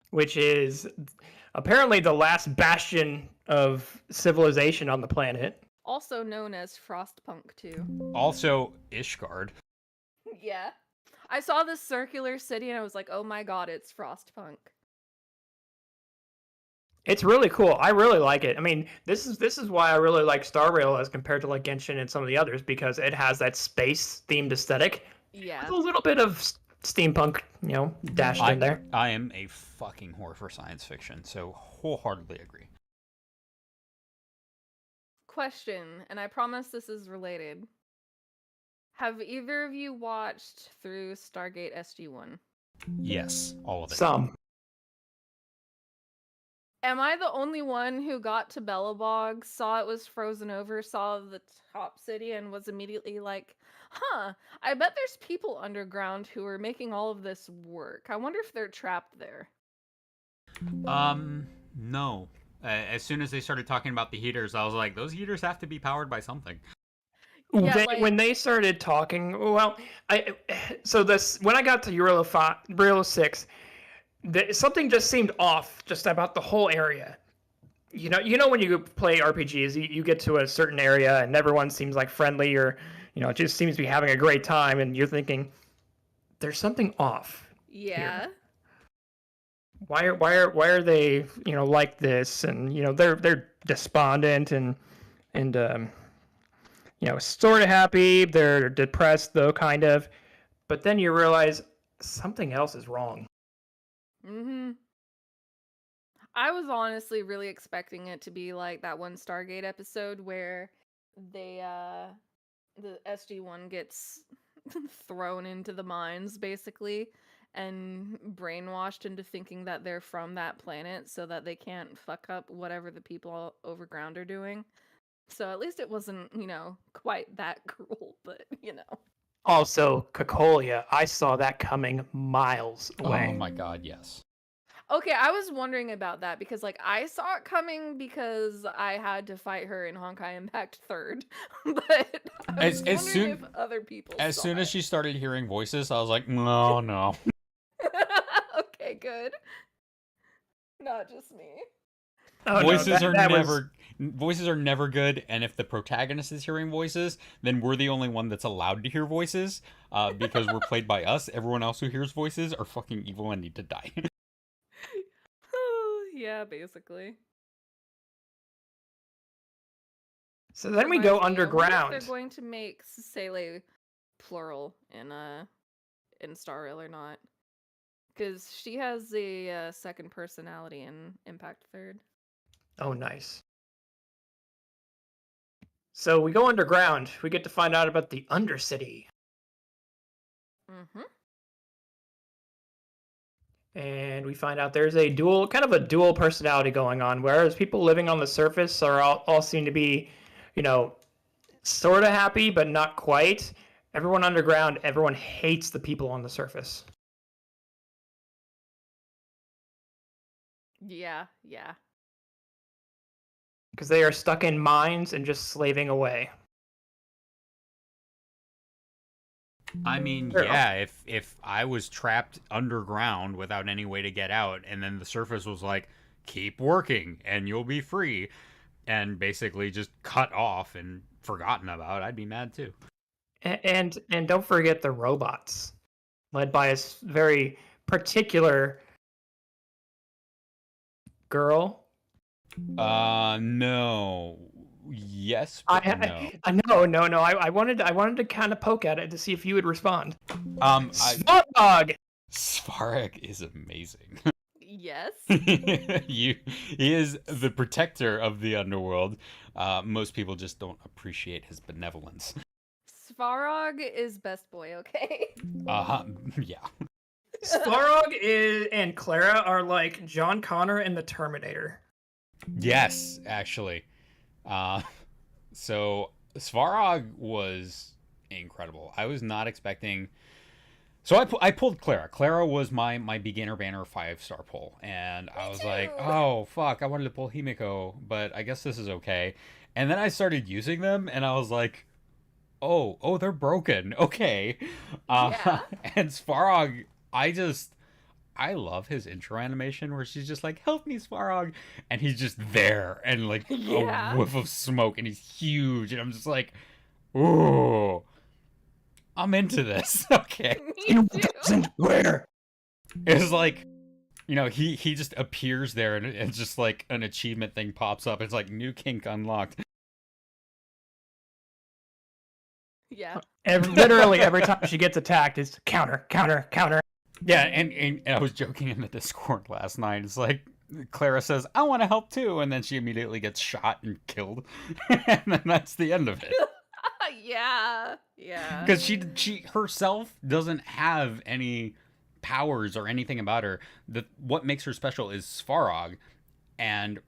which is apparently the last bastion of civilization on the planet. Also known as Frostpunk, too. Also, Ishgard. Yeah. I saw this circular city and I was like, oh my god, it's Frostpunk. It's really cool. I really like it. I mean, this is why I really like Star Rail as compared to like Genshin and some of the others, because it has that space themed aesthetic Yeah. with a little bit of steampunk, dashed in there. I am a fucking whore for science fiction, so wholeheartedly agree. Question, and I promise this is related. Have either of you watched through Stargate SG-1? Yes, all of it. Some. Am I the only one who got to Belobog, saw it was frozen over, saw the top city, and was immediately like, huh, I bet there's people underground who are making all of this work. I wonder if they're trapped there. No. As soon as they started talking about the heaters, I was like, those heaters have to be powered by something. Yeah, When they started talking, when I got to Eurilo 6, something just seemed off just about the whole area. You know when you play RPGs, you get to a certain area and everyone seems like friendly, or it just seems to be having a great time, and you're thinking there's something off. Yeah. Why are they like this? And they're despondent and sort of happy. They're depressed though, kind of. But then you realize something else is wrong. Mm-hmm. I was honestly really expecting it to be like that one Stargate episode where they the SG-1 gets thrown into the mines basically and brainwashed into thinking that they're from that planet so that they can't fuck up whatever the people overground are doing. So at least it wasn't, quite that cruel, but Also, Cocolia, I saw that coming miles away. Oh my god, yes. Okay, I was wondering about that because like I saw it coming because I had to fight her in Honkai Impact 3rd. But I was wondering if other people As saw soon as it. she started hearing voices, I was like, no. Okay, good. Not just me. Oh, Voices no, are that never voices are never good, and if the protagonist is hearing voices, then we're the only one that's allowed to hear voices, because we're played by us. Everyone else who hears voices are fucking evil and need to die. Yeah, basically. So then we go underground. I wonder if they're going to make Sele plural in Star Rail or not. Because she has a second personality in Impact 3rd. Oh, nice. So we go underground. We get to find out about the Undercity. Mm-hmm. And we find out there's a dual personality going on, whereas people living on the surface are all seem to be, sort of happy, but not quite. Everyone underground, everyone hates the people on the surface. Yeah. Because they are stuck in mines and just slaving away. I mean, Sure. yeah, if I was trapped underground without any way to get out, and then the surface was like, keep working and you'll be free, and basically just cut off and forgotten about, I'd be mad too. And don't forget the robots, led by a very particular girl. No. Yes, but no. No. I wanted to kind of poke at it to see if you would respond. Svarog is amazing. Yes. He is the protector of the underworld. Most people just don't appreciate his benevolence. Svarog is best boy, okay? Yeah. Svarog and Clara are like John Connor and the Terminator. Yes, actually. So Svarog was incredible. I was not expecting. So I pulled Clara. Clara was my beginner banner 5-star pull, and I was like, oh fuck, I wanted to pull Himiko, but I guess this is okay. And then I started using them, and I was like, oh, they're broken. Okay. Yeah. And Svarog, I love his intro animation where she's just like, help me, Svarog. And he's just there and like Yeah. a whiff of smoke and he's huge. And I'm just like, ooh, I'm into this. Okay. Me too. Where? It's like, he just appears there and it's just like an achievement thing pops up. It's like new kink unlocked. Yeah. Literally every time she gets attacked, it's counter. Yeah, and I was joking in the Discord last night. It's like Clara says, I want to help too, and then she immediately gets shot and killed. And then that's the end of it. Yeah. Because she herself doesn't have any powers or anything about her. What makes her special is Svarog and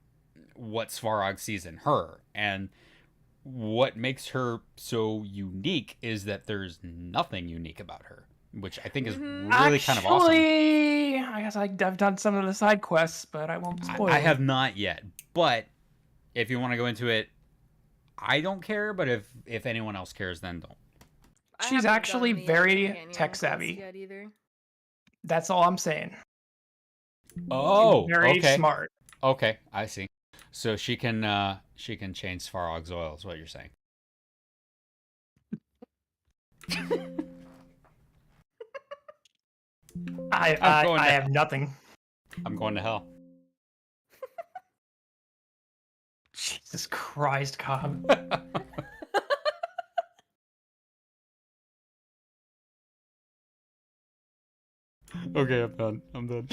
what Svarog sees in her. And what makes her so unique is that there's nothing unique about her, which I think is really kind of awesome. I guess I've done some of the side quests, but I won't spoil. I have not yet, but if you want to go into it, I don't care. But if anyone else cares, then don't. She's actually very tech savvy. That's all I'm saying. Oh, very smart. Okay, I see. So she can change Svarog's oil, is what you're saying. I have nothing. I'm going to hell. Jesus Christ, Cobb. Okay, I'm done.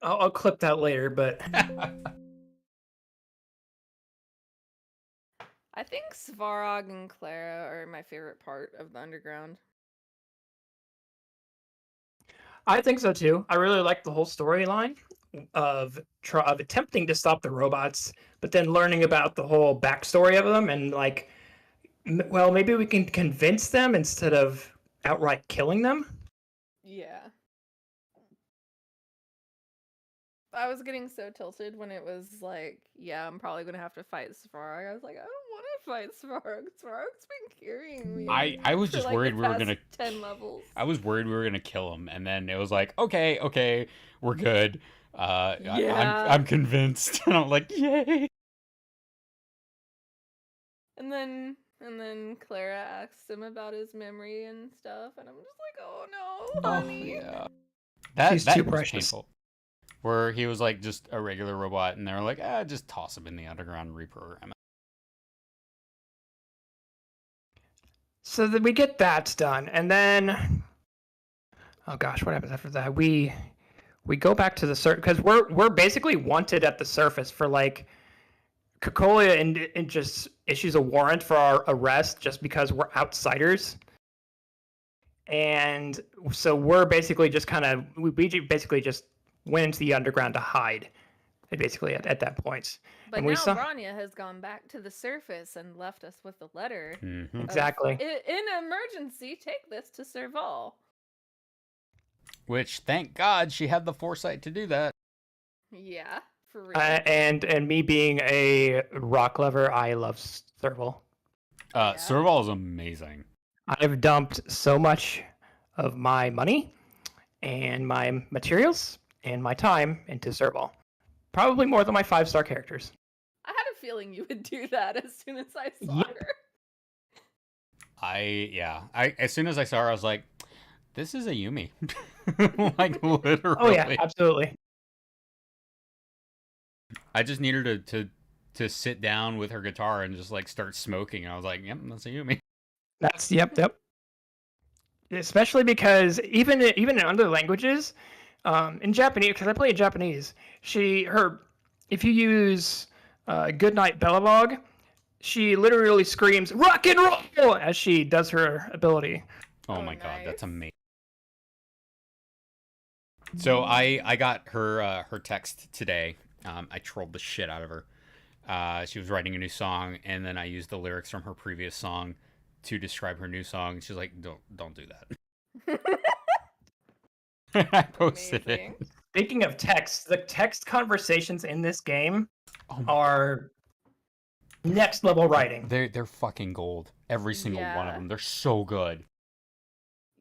I'll clip that later, but I think Svarog and Clara are my favorite part of the underground. I think so too. I really like the whole storyline of attempting to stop the robots, but then learning about the whole backstory of them and like Well, maybe we can convince them instead of outright killing them. Yeah. I was getting so tilted when it was like, yeah, I'm probably gonna have to fight Svarog. I was like, I don't want to fight Svarog. Svarog's been carrying me. I was for just like worried the we were past gonna 10 levels. I was worried we were gonna kill him, and then it was like, okay, we're good. Yeah. I'm convinced, and I'm like, yay. And then Clara asks him about his memory and stuff, and I'm just like, oh no, Oh honey. yeah, She's that too was precious. painful. Where he was like just a regular robot, and they were like, just toss him in the underground and reprogram it. So that we get that done, and then, oh gosh, what happens after that? We go back to the surface because we're basically wanted at the surface for like Kokolia and just issues a warrant for our arrest just because we're outsiders. And so we're basically just kind of we basically just went into the underground to hide, basically at that point. But and now we saw Branya has gone back to the surface and left us with a letter. Mhm. exactly. In emergency, take this to Serval. Which, thank God, she had the foresight to do that. Yeah, for real. And me being a rock lover, I love Serval. Yeah. Serval is amazing. I've dumped so much of my money and my materials and my time into Serval. Probably more than my 5-star characters. I had a feeling you would do that as soon as I saw Yep. her. I as soon as I saw her, I was like, this is a Yumi. Like, literally. Oh yeah, absolutely. I just need her to sit down with her guitar and just like start smoking. And I was like, yep, that's a Yumi. That's yep. Especially because even in other languages, in Japanese, because I play in Japanese, if you use Goodnight Bellabog, she literally screams "rock and roll" as she does her ability. Oh my God, that's nice. amazing. So I got her text today. I trolled the shit out of her. She was writing a new song, and then I used the lyrics from her previous song to describe her new song. She's like, "Don't do that." I posted Amazing. it. Speaking of text, the text conversations in this game are next level writing. They're fucking gold. Every single one of Yeah. them. They're so good.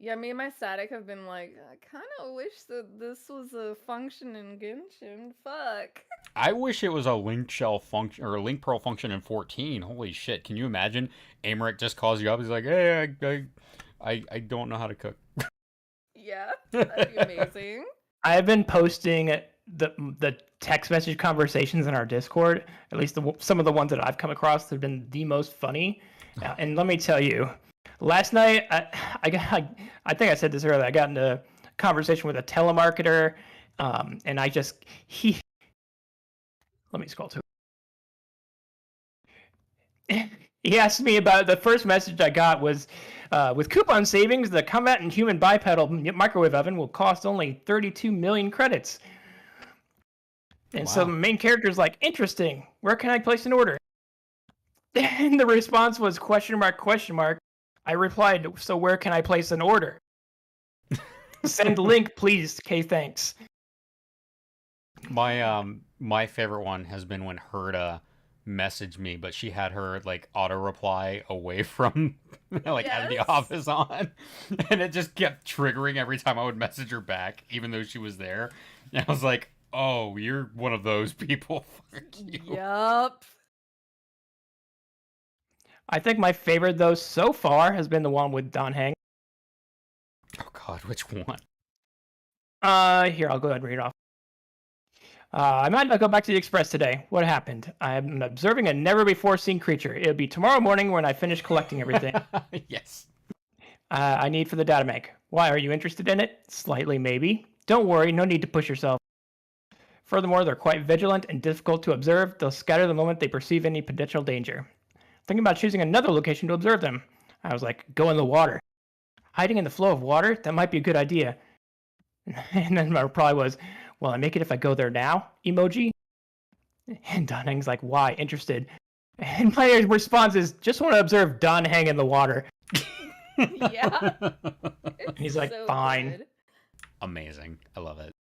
Yeah, me and my static have been like, I kind of wish that this was a function in Genshin. Fuck. I wish it was a link shell function or a link pearl function in 14. Holy shit! Can you imagine? Amaric just calls you up. He's like, "Hey, I don't know how to cook." Yeah, that'd be amazing. I've been posting the text message conversations in our Discord. At least some of the ones that I've come across have been the most funny. And let me tell you, last night I think I said this earlier. I got into a conversation with a telemarketer, and let me scroll to. He asked me about the first message I got was, with coupon savings, the combat and human bipedal microwave oven will cost only 32 million credits. And so the main character is like, interesting. Where can I place an order? And the response was question mark. I replied, so where can I place an order? Send link, please. Okay, thanks. My favorite one has been when Herda messaged me, but she had her like auto reply away from like out of the Yes. office on, and it just kept triggering every time I would message her back, even though she was there. And I was like, "Oh, you're one of those people." Fuck you. Yup. I think my favorite, though, so far has been the one with Don Hang. Oh God, which one? Here, I'll go ahead and read it off. I might not go back to the Express today. What happened? I'm observing a never-before-seen creature. It'll be tomorrow morning when I finish collecting everything. Yes. I need for the data bank. Why, are you interested in it? Slightly, maybe. Don't worry, no need to push yourself. Furthermore, they're quite vigilant and difficult to observe. They'll scatter the moment they perceive any potential danger. Thinking about choosing another location to observe them. I was like, go in the water. Hiding in the flow of water? That might be a good idea. And then my reply was, well, I make it if I go there now? Emoji. And Dunning's like, why? Interested. And my response is, just want to observe Don hang in the water. Yeah. And he's like, so fine. good. Amazing. I love it.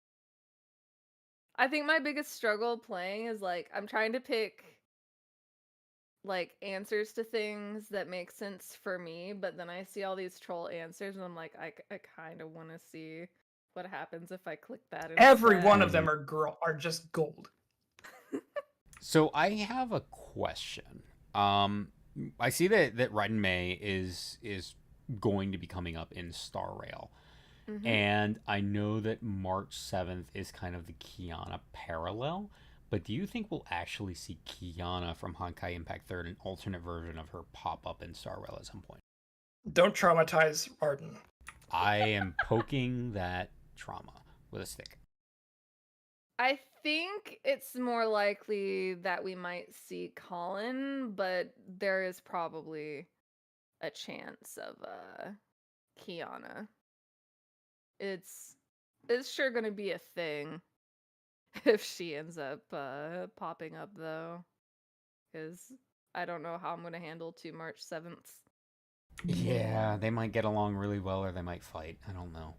I think my biggest struggle playing is like I'm trying to pick like answers to things that make sense for me, but then I see all these troll answers and I'm like, I kind of want to see what happens if I click that. Every one instead. of them are just gold. So I have a question. I see that Raiden May is going to be coming up in Star Rail. Mhm. And I know that March 7th is kind of the Kiana parallel, but do you think we'll actually see Kiana from Honkai Impact 3rd, an alternate version of her, pop up in Star Rail at some point? Don't traumatize Arden. I am poking that trauma with a stick. I think it's more likely that we might see Colin, but there is probably a chance of Kiana. It's sure gonna be a thing if she ends up popping up though, because I don't know how I'm gonna handle 2 March 7th. Yeah, they might get along really well or they might fight. I don't know.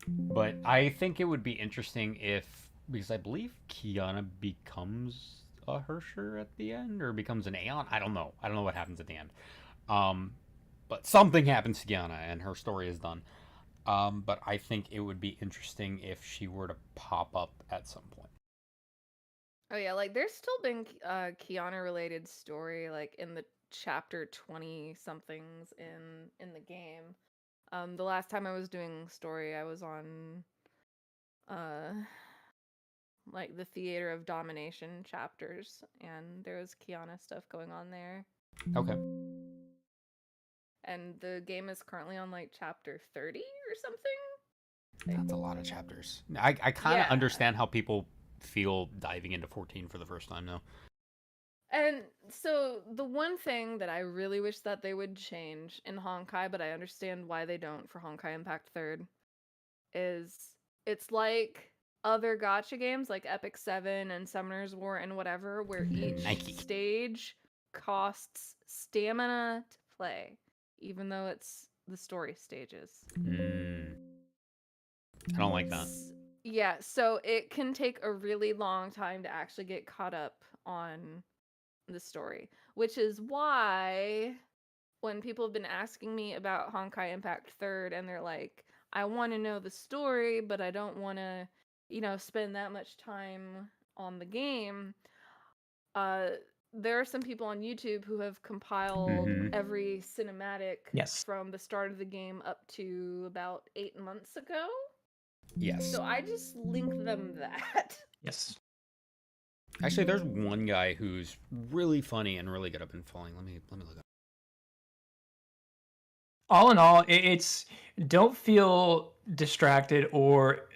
But I think it would be interesting if, because I believe Kiana becomes a Hersher at the end or becomes an Aeon. I don't know. I don't know what happens at the end. But something happens to Kiana and her story is done. But I think it would be interesting if she were to pop up at some point. Oh yeah, like there's still been Kiana related story like in the chapter 20 somethings in the game. The last time I was doing story, I was on like the Theater of Domination chapters, and there was Kiana stuff going on there. Okay. And the game is currently on like chapter 30 or something. That's a lot of chapters. I kind of Yeah. understand how people feel diving into 14 for the first time now. And so the one thing that I really wish that they would change in Honkai, but I understand why they don't for Honkai Impact 3rd, is it's like other gacha games like Epic 7 and Summoner's War and whatever, where each Nike. stage costs stamina to play, even though it's the story stages. I don't like that. Yeah, so it can take a really long time to actually get caught up on the story, which is why when people have been asking me about Honkai Impact 3rd and they're like, I want to know the story, but I don't want to, spend that much time on the game. There are some people on YouTube who have compiled every cinematic from the start of the game up to about 8 months ago. Yes. So I just link them that. Yes. Actually, there's one guy who's really funny and really good. I've been following. Let me look up. All in all, it's don't feel distracted or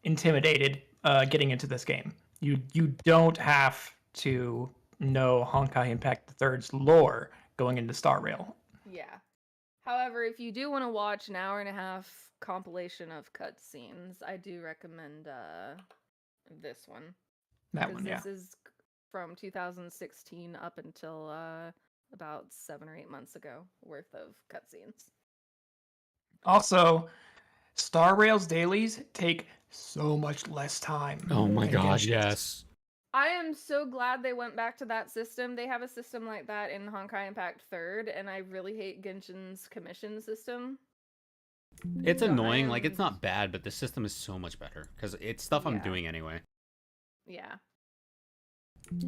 intimidated getting into this game. You don't have to know Honkai Impact 3rd's lore going into Star Rail. Yeah. However, if you do want to watch an hour and a half compilation of cutscenes, I do recommend this one. That one, yeah. This is from 2016 up until about 7 or 8 months ago worth of cutscenes. Also, Star Rail's dailies take so much less time. Oh my god, yes. I am so glad they went back to that system. They have a system like that in Honkai Impact 3rd, and I really hate Genshin's commission system. It's annoying. Like, it's not bad, but the system is so much better because it's stuff I'm doing anyway. Yeah.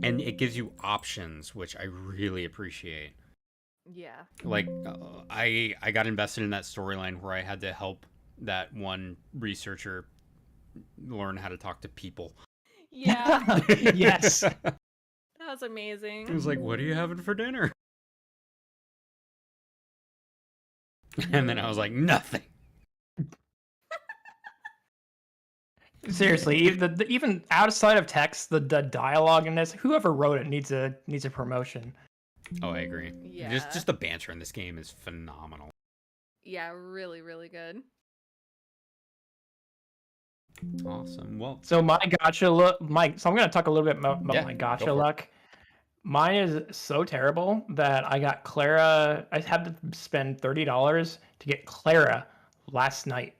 And it gives you options, which I really appreciate. Yeah. Like, I got invested in that storyline where I had to help that one researcher learn how to talk to people. Yeah. Yes. That was amazing. It was like, what are you having for dinner? And then I was like, nothing. Seriously, even outside of text, the dialogue in this, whoever wrote it needs a promotion. Oh, I agree. Yeah. Just the banter in this game is phenomenal. Yeah, really, really good. Awesome. Well, so my gacha luck, so I'm gonna talk a little bit about my gacha luck. Mine is so terrible that I got Clara. I had to spend $30 to get Clara last night.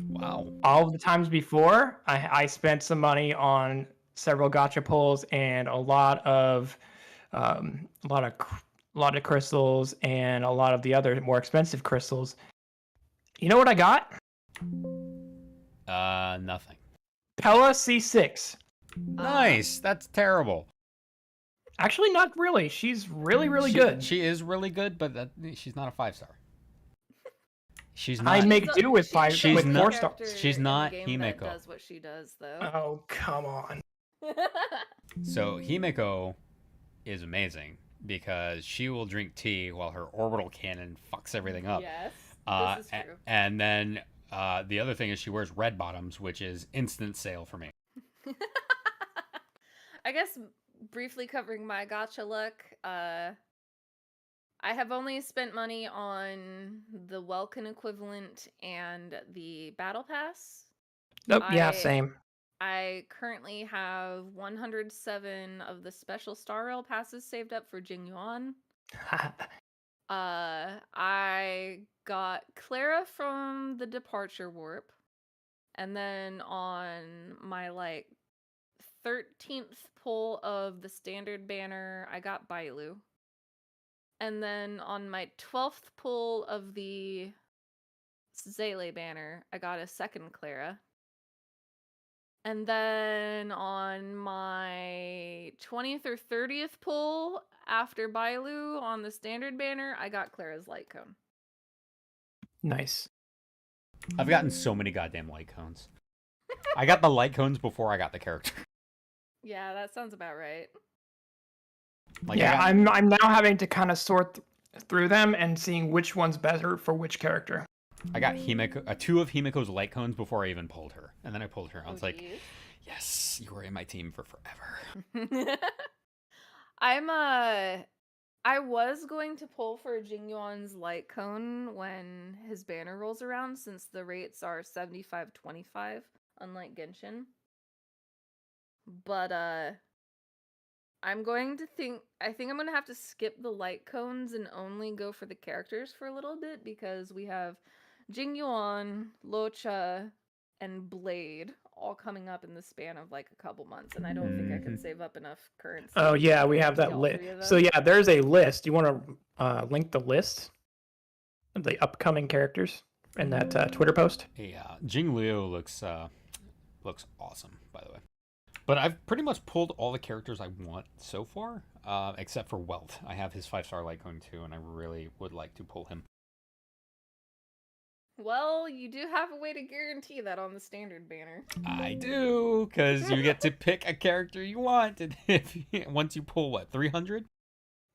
Wow. All of the times before, I spent some money on several gacha pulls and a lot of um, a lot of cr- a lot of crystals and a lot of the other more expensive crystals. You know what I got? Nothing. Pella C6. Nice. That's terrible. Actually, not really. She's really she, good. She is really good, but she's not a 5-star. She's I not. make do with five she's with not- 4 stars. She's not in the game that Himeko. does what she does, though. Oh, come on. So Himeko is amazing because she will drink tea while her orbital cannon fucks everything up. Yes, this is true. And then the other thing is she wears red bottoms, which is instant sale for me. I guess briefly covering my gacha luck, I have only spent money on the Welkin equivalent and the Battle Pass. Nope, yeah, same. I currently have 107 of the special Star Rail passes saved up for Jingyuan. I got Clara from the Departure Warp. And then on my 13th pull of the standard banner, I got Bailu. And then on my 12th pull of the Zele banner, I got a second Clara. And then on my 20th or 30th pull after Bailu on the standard banner, I got Clara's light cone. Nice. I've gotten so many goddamn light cones. I got the light cones before I got the character. Yeah, that sounds about right. I'm now having to kind of sort through them and seeing which one's better for which character. I got Himeko, 2 of Himeko's light cones before I even pulled her, and then I pulled her. I was like, "Yes, you were in my team for forever." I was going to pull for Jingyuan's light cone when his banner rolls around, since the rates are 75-25, unlike Genshin. But I think I'm gonna have to skip the light cones and only go for the characters for a little bit, because we have Jingyuan, Locha, and Blade all coming up in the span of a couple months, and I don't think I can save up enough currency. Oh yeah, we have that list. So yeah, there's a list. You want to link the list of the upcoming characters in that Twitter post? Yeah, Jing Liu looks awesome, by the way. But I've pretty much pulled all the characters I want so far, except for Welt. I have his 5-star light cone too, and I really would like to pull him. Well, you do have a way to guarantee that on the standard banner. I do, because you get to pick a character you want once you pull 300?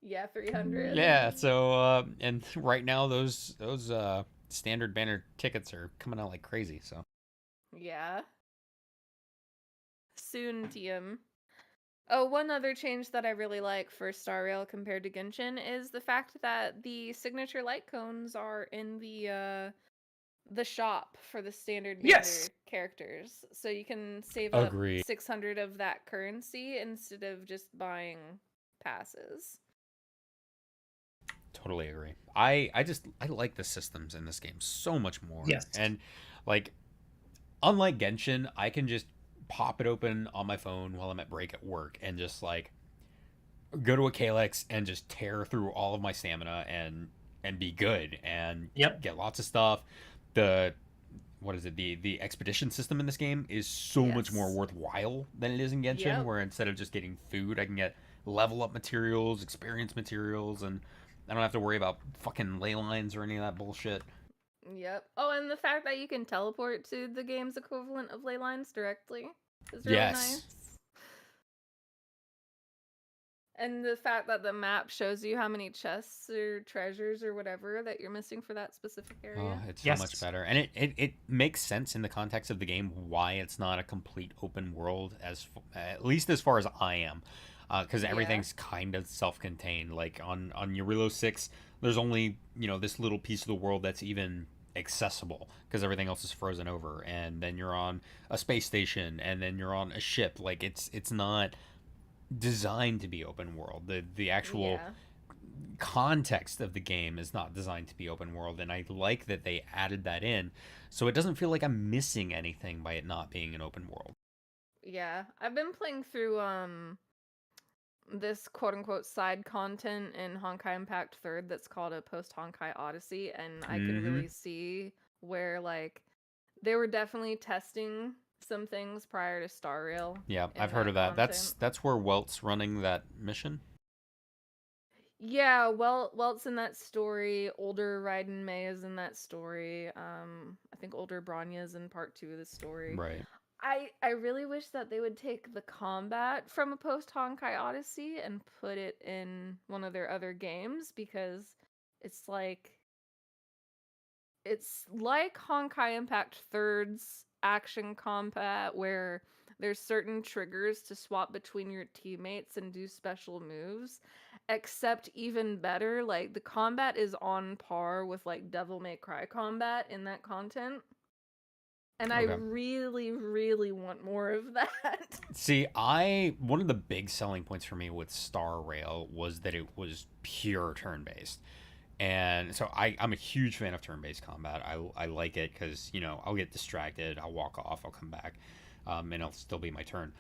Yeah, 300. Yeah, so and right now those standard banner tickets are coming out like crazy. So yeah, soon, TM. Oh, one other change that I really like for Star Rail compared to Genshin is the fact that the signature light cones are in the shop for the standard banner characters, so you can save up 600 of that currency instead of just buying passes. Totally agree. I like the systems in this game so much more. Yes. And unlike Genshin, I can just pop it open on my phone while I'm at break at work and just go to a Calyx and just tear through all of my stamina and be good and get lots of stuff. The expedition system in this game is so much more worthwhile than it is in Genshin, where instead of just getting food, I can get level up materials, experience materials, and I don't have to worry about fucking ley lines or any of that bullshit. Yep. Oh, and the fact that you can teleport to the game's equivalent of ley lines directly is really nice. And the fact that the map shows you how many chests or treasures or whatever that you're missing for that specific area. Oh, it's so much better. And it makes sense in the context of the game why it's not a complete open world, at least as far as I am. Because everything's kind of self-contained. Like on Eurilo 6, there's only, this little piece of the world that's even accessible, because everything else is frozen over. And then you're on a space station, and then you're on a ship. Like it's not designed to be open world. The actual Yeah. context of the game is not designed to be open world, and I like that they added that in, so it doesn't feel like I'm missing anything by it not being an open world. Yeah. I've been playing through this quote unquote side content in Honkai Impact Third that's called a post Honkai Odyssey, and I can Mm-hmm. really see where like they were definitely testing some things prior to Star Rail Yeah, in I've heard that of that. content. That's where Welt's running that mission. Yeah, well, Welt's in that story. Older Raiden May is in that story. I think older Bronya is in part 2 of the story. Right. I really wish that they would take the combat from a post Honkai Odyssey and put it in one of their other games, because it's like it's like Honkai Impact Third's action combat where there's certain triggers to swap between your teammates and do special moves, except even better, like the combat is on par with like Devil May Cry combat in that content. And I Okay. really, really want more of that. See, one of the big selling points for me with Star Rail was that it was pure turn based. And so I'm a huge fan of turn-based combat. I like it because, I'll get distracted, I'll walk off, I'll come back, and it'll still be my turn.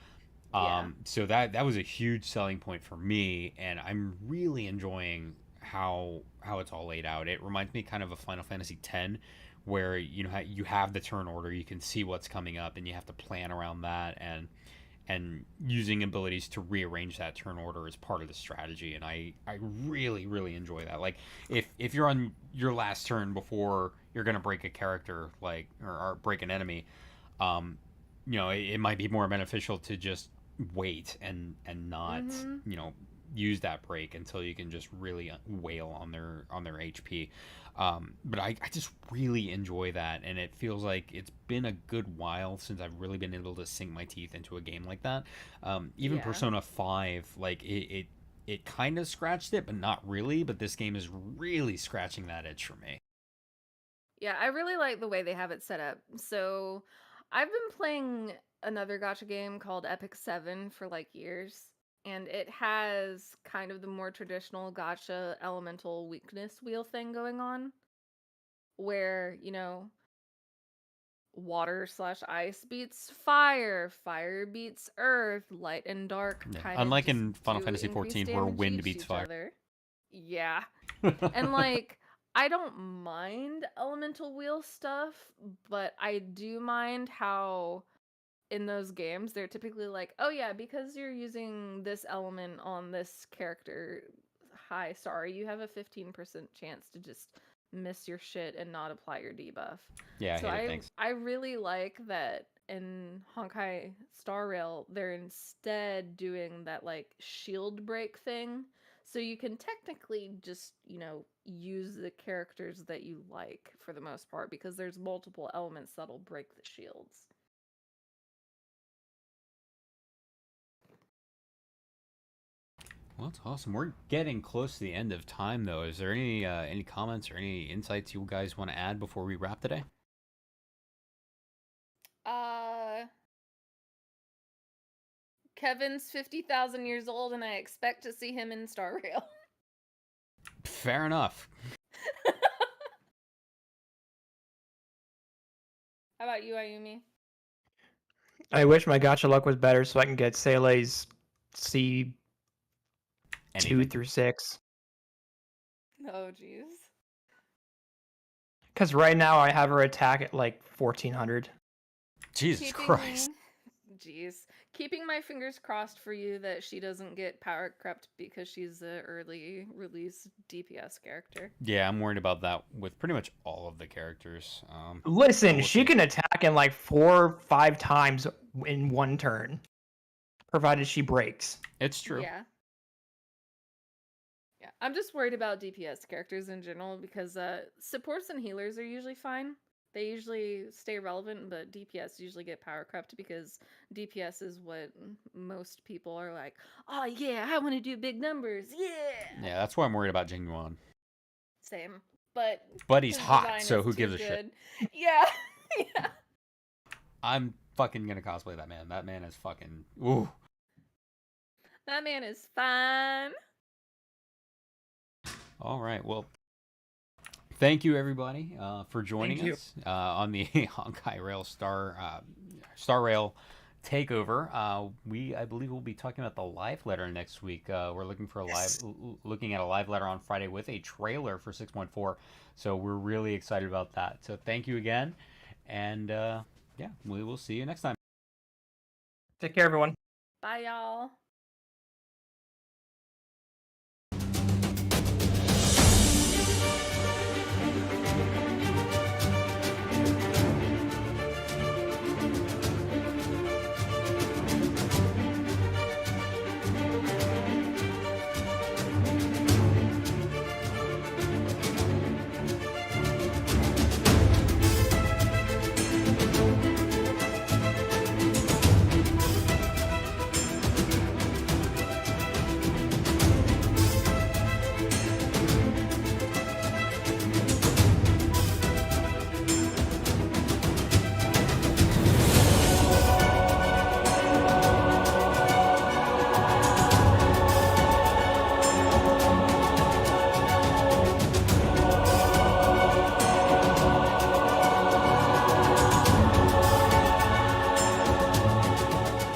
Yeah. So that was a huge selling point for me, and I'm really enjoying how it's all laid out. It reminds me kind of a Final Fantasy X, where you have the turn order, you can see what's coming up, and you have to plan around that, and using abilities to rearrange that turn order is part of the strategy, and I really really enjoy that. Like if you're on your last turn before you're gonna break a character, like or break an enemy, it might be more beneficial to just wait and not Mhm. use that break until you can just really wail on their HP. But I just really enjoy that, and it feels like it's been a good while since I've really been able to sink my teeth into a game like that. Even Yeah. Persona 5, like it kind of scratched it, but not really. But this game is really scratching that itch for me. Yeah, I really like the way they have it set up. So, I've been playing another gacha game called Epic 7 for like years, and it has kind of the more traditional gacha elemental weakness wheel thing going on, where, water slash ice beats fire, fire beats earth, light and dark Yeah. kind of Unlike just in Final do Fantasy increased 14, where damage wind each beats each fire. other. Yeah. And like I don't mind elemental wheel stuff, but I do mind how in those games they're typically like, "Oh yeah, because you're using this element on this character, hi, sorry, you have a 15% chance to just miss your shit and not apply your debuff." Yeah, I So hate it. I Thanks. I really like that in Honkai Star Rail they're instead doing that like shield break thing. So you can technically just, use the characters that you like for the most part because there's multiple elements that'll break the shields. Well, that's awesome. We're getting close to the end of time, though. Is there any comments or any insights you guys want to add before we wrap today? Uh Kevin's 50,000 years old and I expect to see him in Star Rail. Fair enough. How about you, Ayumi? I wish my gacha luck was better so I can get Sele's C2 Anything. through 6. Oh, jeez. Because right now I have her attack at like 1400. Jesus Christ. Jeez. Keeping my fingers crossed for you that she doesn't get power crept because she's an early release DPS character. Yeah, I'm worried about that with pretty much all of the characters. Listen, we'll she see. can attack in like 4 or 5 times in one turn, provided she breaks. It's true. Yeah. Yeah. I'm just worried about DPS characters in general because supports and healers are usually fine. They usually stay relevant, but DPS usually get power crept because DPS is what most people are like, oh yeah, I want to do big numbers, yeah! Yeah, that's why I'm worried about Jingyuan. Same. But He's his hot, design so is who too gives a shit? good. Yeah. Yeah. I'm fucking gonna cosplay that man. That man is fucking. Ooh. That man is fine. All right. Well, thank you everybody for joining you. us on the Honkai Rail Star Rail Takeover. I believe we'll be talking about the live letter next week. We're looking for looking at a live letter on Friday with a trailer for 6.4. So we're really excited about that. So thank you again, and yeah, we will see you next time. Take care, everyone. Bye, y'all.